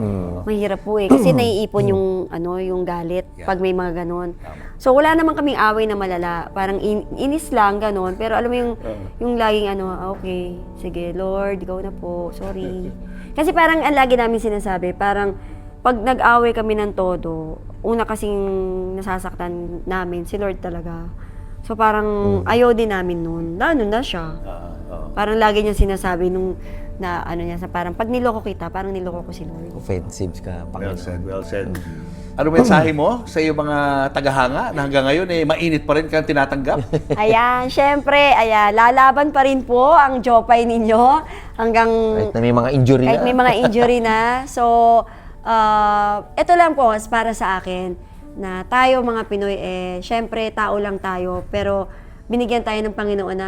Mahirap po eh. Kasi naiipon yung galit pag may mga ganon. So wala naman kaming away na malala. Parang inis lang, ganon. Pero alam mo yung laging okay, sige, Lord, ikaw na po, sorry. Kasi parang ang lagi namin sinasabi, parang pag nag-away kami ng todo, una kasing nasasaktan namin, si Lord talaga. So parang ayaw din namin nun. Lalo na siya. Parang lagi niya sinasabi parang pag niloko kita, parang niloko ko si Lord. Offensive ka, Well Panginoon. said, well said. Ano mensahe mo sa iyong mga tagahanga na hanggang ngayon mainit pa rin kang tinatanggap? Ayan, syempre, lalaban pa rin po ang Jopay ninyo hanggang Kahit na may mga injury kahit na. may mga injury na. So, ito lang po para sa akin na tayo mga Pinoy syempre tao lang tayo pero binigyan tayo ng Panginoon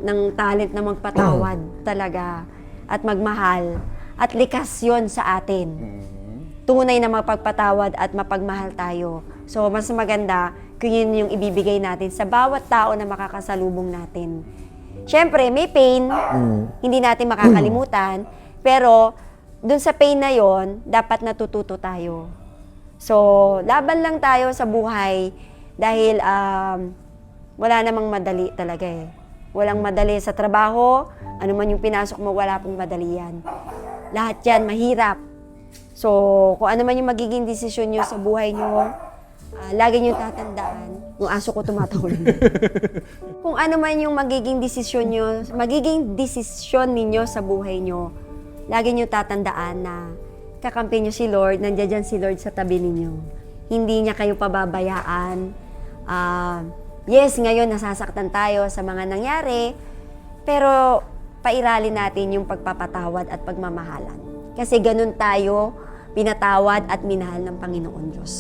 ng talent na magpatawad talaga at magmahal at likas yun sa atin. Tunay na mapagpatawad at mapagmahal tayo. So, mas maganda kung yun yung ibibigay natin sa bawat tao na makakasalubong natin. Siyempre, may pain, hindi natin makakalimutan, pero dun sa pain na yon dapat natututo tayo. So, laban lang tayo sa buhay dahil wala namang madali talaga eh. Walang madali sa trabaho, ano man yung pinasok mo, wala pong madali yan. Lahat yan, mahirap. So, kung ano man yung magiging desisyon nyo sa buhay nyo, lagi nyo tatandaan. Yung aso ko tumatahol. Kung ano man yung magiging desisyon ninyo sa buhay nyo, lagi nyo tatandaan na kakampi nyo si Lord, nandiyan dyan si Lord sa tabi ninyo. Hindi niya kayo pababayaan. Yes, ngayon nasasaktan tayo sa mga nangyari, pero pairalin natin yung pagpapatawad at pagmamahalan. Kasi ganun tayo pinatawad at minahal ng Panginoon Diyos.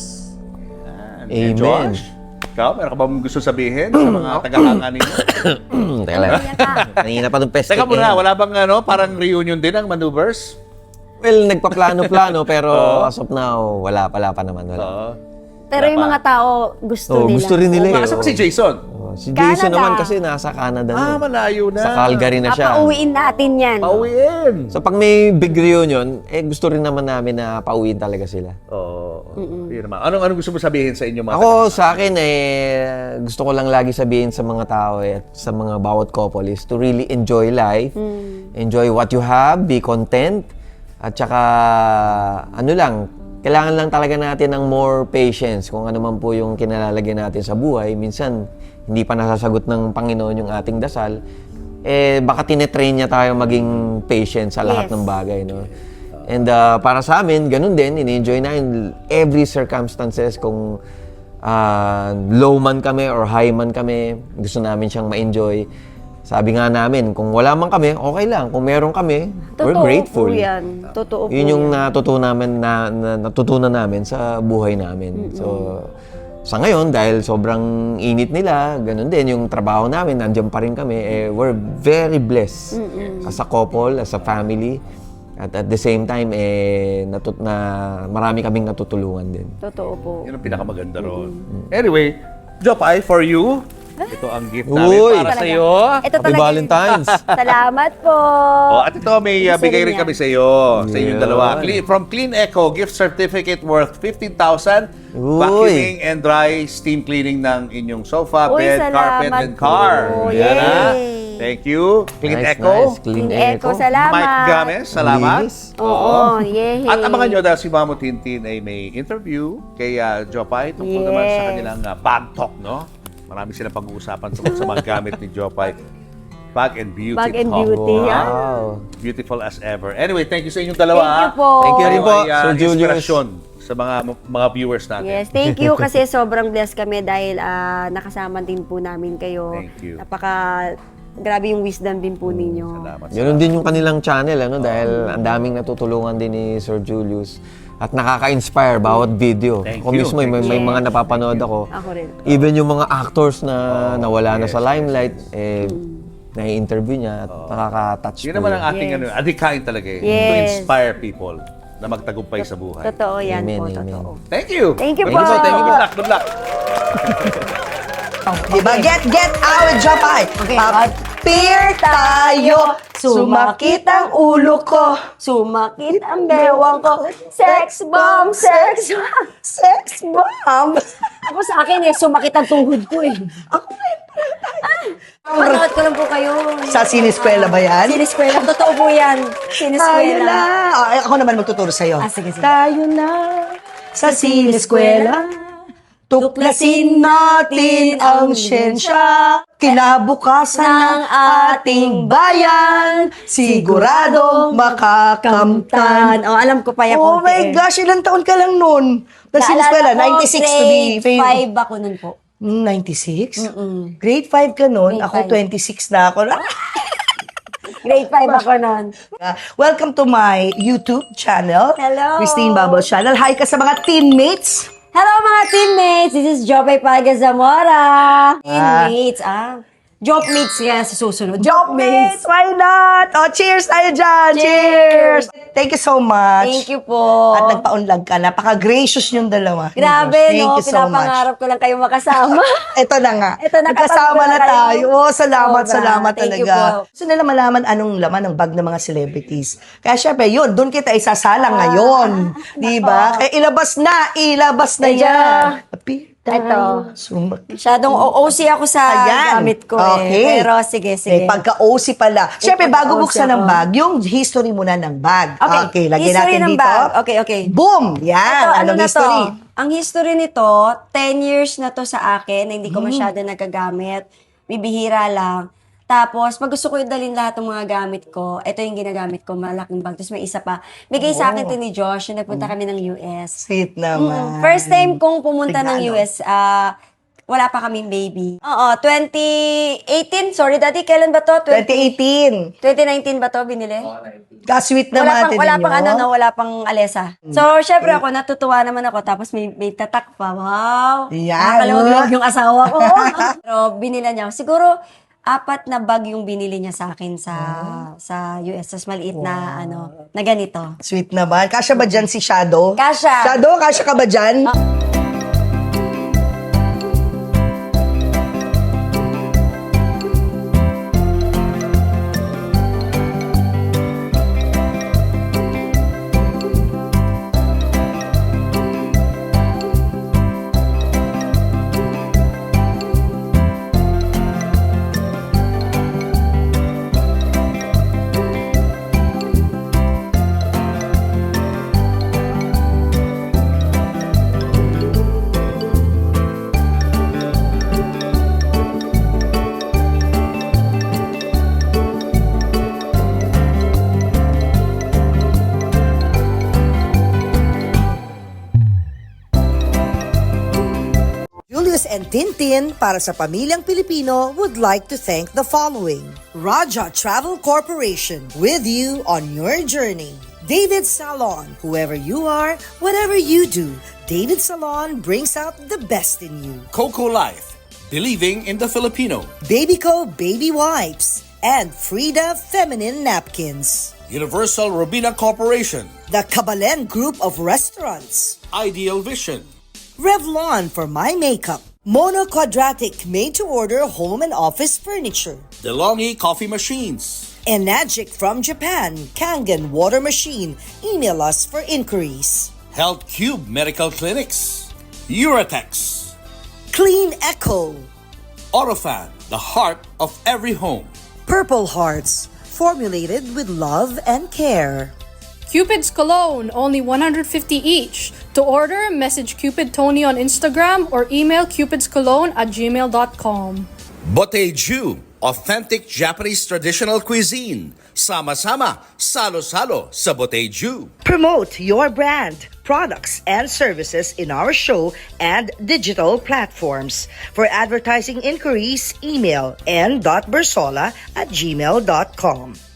Amen. Josh, ikaw, meron ka ba gusto sabihin sa mga tagahanga ninyo? Teka lang. Kanina pa nung peste. Teka muna, wala bang parang reunion din ng maneuvers? Well, nagpaplano-plano pero as of now, wala pa naman. Wala. Pero yung mga tao gusto nila. Gusto rin nila. Kasama si Jason? Si Jason Canada. naman kasi nasa Canada na. Malayo na. Sa Calgary na siya. Pauwiin natin yan. Pauwiin. So pag may big reunion, gusto rin naman namin na pauwiin talaga sila. Oo. Yun naman. Anong gusto mo sabihin sa inyo mga Ako sa akin gusto ko lang lagi sabihin sa mga tao at sa mga bawat couple is to really enjoy life. Enjoy what you have, be content. At saka, ano lang, kailangan lang talaga natin ng more patience kung ano man po yung kinalalagyan natin sa buhay. Minsan, hindi pa nasasagot ng Panginoon yung ating dasal. Baka tinetrain niya tayo maging patient sa lahat Yes. ng bagay, no? And para sa amin, ganun din, in-enjoy namin every circumstances kung low man kami or high man kami, gusto namin siyang ma-enjoy. Sabi nga namin, kung wala man kami, okay lang. Kung meron kami, we're grateful. Po yan. Totoo po Yun yung yan. natutunan namin sa buhay namin. So, sa ngayon, dahil sobrang init nila, ganun din, yung trabaho namin, nandiyan pa rin kami, we're very blessed as a couple, as a family. At the same time, marami kaming natutulungan din. Totoo po. Yun ang pinakamaganda ron. Anyway, Jopay, for you, ito ang gift namin Uy! para sa iyo. Ito Happy talaga. Valentine's! Salamat po. Oh, at ito, may Gusto bigay rin niya. kami sa iyo, sa inyong Yeah. dalawa. From Clean Eco, gift certificate worth 15,000. Uy. Vacuuming and dry steam cleaning ng inyong sofa, Uy, bed, carpet, salamat and car. po. Yan ha. Yay. Thank you. Clean Nice, Eco. nice. Clean Clean Eco, salamat. Mike Games, salamat. Linis. Oo, yehey. At abangan nyo dahil si Mamo Tintin ay may interview kay Jopay tungkol naman sa Yes. kanilang bag talk, no? Marami silang pag-uusapan tungkol sa mga gamit ni Jopay. Bag and Beauty Bag and Talk. Beauty, ah. Wow! Beautiful as ever. Anyway, thank you sa inyong dalawa. Thank you po. Thank you rin po, Ay, Sir Julius. inspirasyon sa mga viewers natin. Yes, thank you kasi sobrang blessed kami dahil nakasama din po namin kayo. Thank you. Grabe yung wisdom din po ninyo. Salamat. Ganun din yung kanilang channel, dahil ang daming natutulungan din ni Sir Julius. At nakaka-inspire bawat video. Thank Ako you. mismo, may you. mga napapanood ako. Ako rin. Even yung mga actors na nawala na yes, sa limelight, nai-interview niya at nakaka-touch Yun naman ang po. ating Yes. adhikain talaga to Yes. inspire people na magtagumpay sa buhay. Totoo yan Amen, po, amen. totoo. Thank you. Thank you Thank po. you. Good luck. Good luck. Diba? Get out with Jopay. Okay. Papir tayo. Sumakit ang ulo ko. Sumakit ang bewang ko. Sex bomb, sex bomb. Sex bomb. Ako sa akin sumakit ang tuhod ko Ako rin. Panood ko lang po kayo. Sa siniskwela ba yan? Siniskwela. Totoo po yan. Tayo Siniskwela. na. Ako naman magtuturo sa'yo. Sige, sige. Tayo na sa siniskwela. Tuklasin natin ang siyensya. Kinabukasan ng ating bayan. Sigurado makakamtan. Oh, alam ko pa yan. Oh my gosh, ilang taon ka lang nun? Siniskwela, 96 to be famous. 5 ako nun po. 96? Grade 5 ka nun. Grade Ako, 5. 26 na ako. Grade 5 ako nun. Welcome to my YouTube channel. Hello. Christine Bubbles Channel. Hi ka sa mga teammates. Hello mga teammates! This is Jopay Paga Zamora. Teammates, Jopmates nga sa susunod. Jobmates, why not? Oh, cheers tayo dyan. Cheers. Thank you so much. Thank you po. At nagpaunlag ka. Napaka-gracious yung dalawa. Grabe, Thank no? you so much. Pinapangarap ko lang kayo makasama. Ito na nga. Ito, Nagkasama na nakapag- tayo. Oh, salamat, Sobra. salamat Thank you talaga. po. Gusto nila malaman anong laman ng bag ng mga celebrities. Kaya syempre, yun, doon kita isasala ngayon. Di ba? Kaya ilabas na Medyo. yan. Happy Ito. Sumakit. Masyadong OC ako sa Ayan. gamit ko Okay. Pero sige, sige. Pagka-OC pala. Siyempre, bago pagka-OC buksan ng ako. bag, yung history muna ng bag. Okay, lagyan history natin ng dito. bag. Okay, okay. Boom! Yan, Ito, ano anong na history? to? Ang history nito, 10 years na to sa akin, na hindi ko masyado nagagamit. Bibihira lang. Tapos, pag gusto ko idalhin lahat ng mga gamit ko, ito yung ginagamit ko, malaking bag. Tapos may isa pa. Bigay sa akin to ni Josh, yung nagpunta kami ng US. Sweet naman. First time kong pumunta ng Regalo. US, wala pa kaming baby. Oo, 2018. Sorry, Daddy, kailan ba to? 2018. 2019 ba to binili? Ka-sweet naman Wala natin pang ninyo. wala pang alesa. So, syempre ako, natutuwa naman ako. Tapos may tatak pa. Wow! Yan. Nakakaluwag yung asawa ko. Pero binila niya. Siguro, 4 na bag yung binili niya sa akin sa US. Tapos maliit na, na ganito. Sweet naman. Kasya ba dyan si Shadow? Kasya. Shadow, kasya ka ba dyan? Julius and Tintin para sa pamilyang Pilipino would like to thank the following. Raja Travel Corporation, with you on your journey. David Salon, whoever you are, whatever you do, David Salon brings out the best in you. Coco Life, believing in the Filipino. Babyco Baby Wipes and Frida Feminine Napkins. Universal Robina Corporation. The Kabalen Group of Restaurants. Ideal Vision. Revlon for my makeup. Mono Quadratic made-to-order home and office furniture. DeLonghi Coffee Machines. Enagic from Japan, Kangen Water Machine. Email us for inquiries. Health Cube Medical Clinics. Uratex. Clean Echo. Autofan, the heart of every home. Purple Hearts, formulated with love and care. Cupid's Cologne, only 150 each. To order, message Cupid Tony on Instagram or email cupidscologne@gmail.com. Boteju, authentic Japanese traditional cuisine. Sama-sama, salo-salo sa Boteju. Promote your brand, products, and services in our show and digital platforms. For advertising inquiries, email n.bersola@gmail.com.